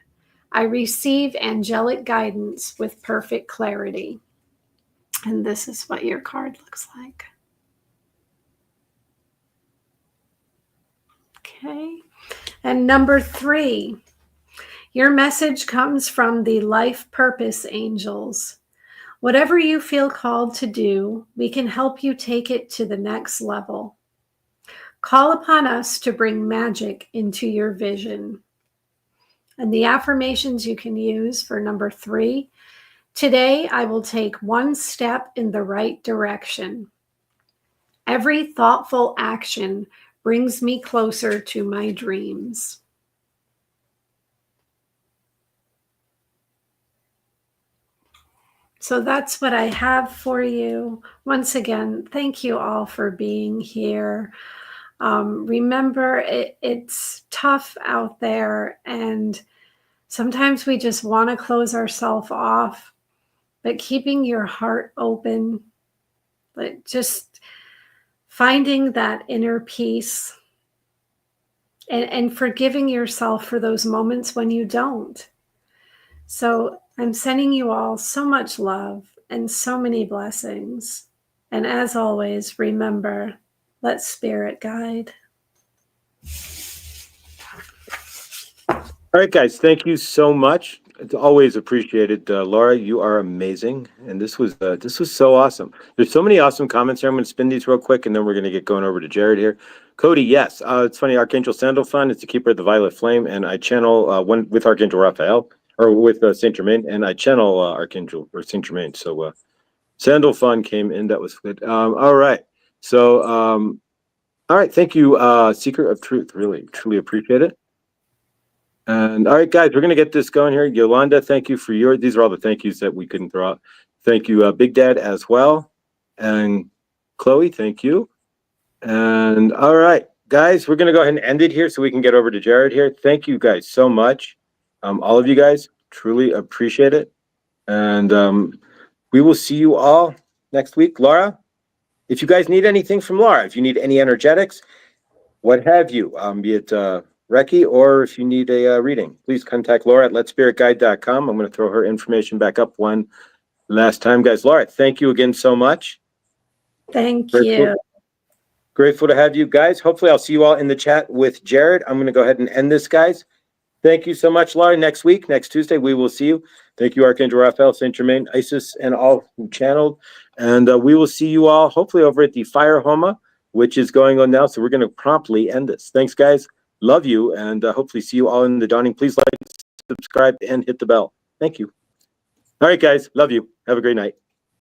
S2: I receive angelic guidance with perfect clarity. And this is what your card looks like. Okay. And number 3, your message comes from the life purpose angels. Whatever you feel called to do, we can help you take it to the next level. Call upon us to bring magic into your vision. And the affirmations you can use for number 3, today I will take one step in the right direction. Every thoughtful action brings me closer to my dreams. So that's what I have for you. Once again, thank you all for being here. Remember, it's tough out there, and sometimes we just want to close ourselves off, but keeping your heart open, but just finding that inner peace and forgiving yourself for those moments when you don't. So I'm sending you all so much love and so many blessings. And as always, remember, let spirit guide.
S1: All right, guys, thank you so much. It's always appreciated. Laura, you are amazing, and this was so awesome. There's so many awesome comments here. I'm going to spin these real quick, and then we're going to get going over to Jared here. Cody, yes, it's funny. Archangel Sandalphon is the keeper of the violet flame, and I channel one with Archangel Raphael, or with Saint Germain, and I channel Archangel or Saint Germain. So Sandalphon came in. That was good. All right. So all right. Thank you, Seeker of Truth. Really, truly appreciate it. And all right, guys, we're going to get this going here. Yolanda, thank you for these are all the thank yous that we couldn't throw out. Thank you, Big Dad, as well. And Chloe, thank you. And all right, guys, we're going to go ahead and end it here so we can get over to Jared here. Thank you guys so much. All of you guys, truly appreciate it. And we will see you all next week. Laura, if you guys need anything from Laura, if you need any energetics, what have you, be it Reiki, or if you need a reading, please contact Laura at letspiritguide.com. I'm going to throw her information back up one last time, guys. Laura, thank you again so much.
S2: Thank you.
S1: Grateful to have you guys. Hopefully I'll see you all in the chat with Jared. I'm going to go ahead and end this, guys. Thank you so much, Laura. Next week, next Tuesday, we will see you. Thank you, Archangel Raphael, Saint Germain, Isis, and all who channeled. And we will see you all hopefully over at the Fire Homa, which is going on now. So we're going to promptly end this. Thanks, guys. Love you, and hopefully see you all in the dawning. Please like, subscribe, and hit the bell. Thank you. All right, guys. Love you. Have a great night.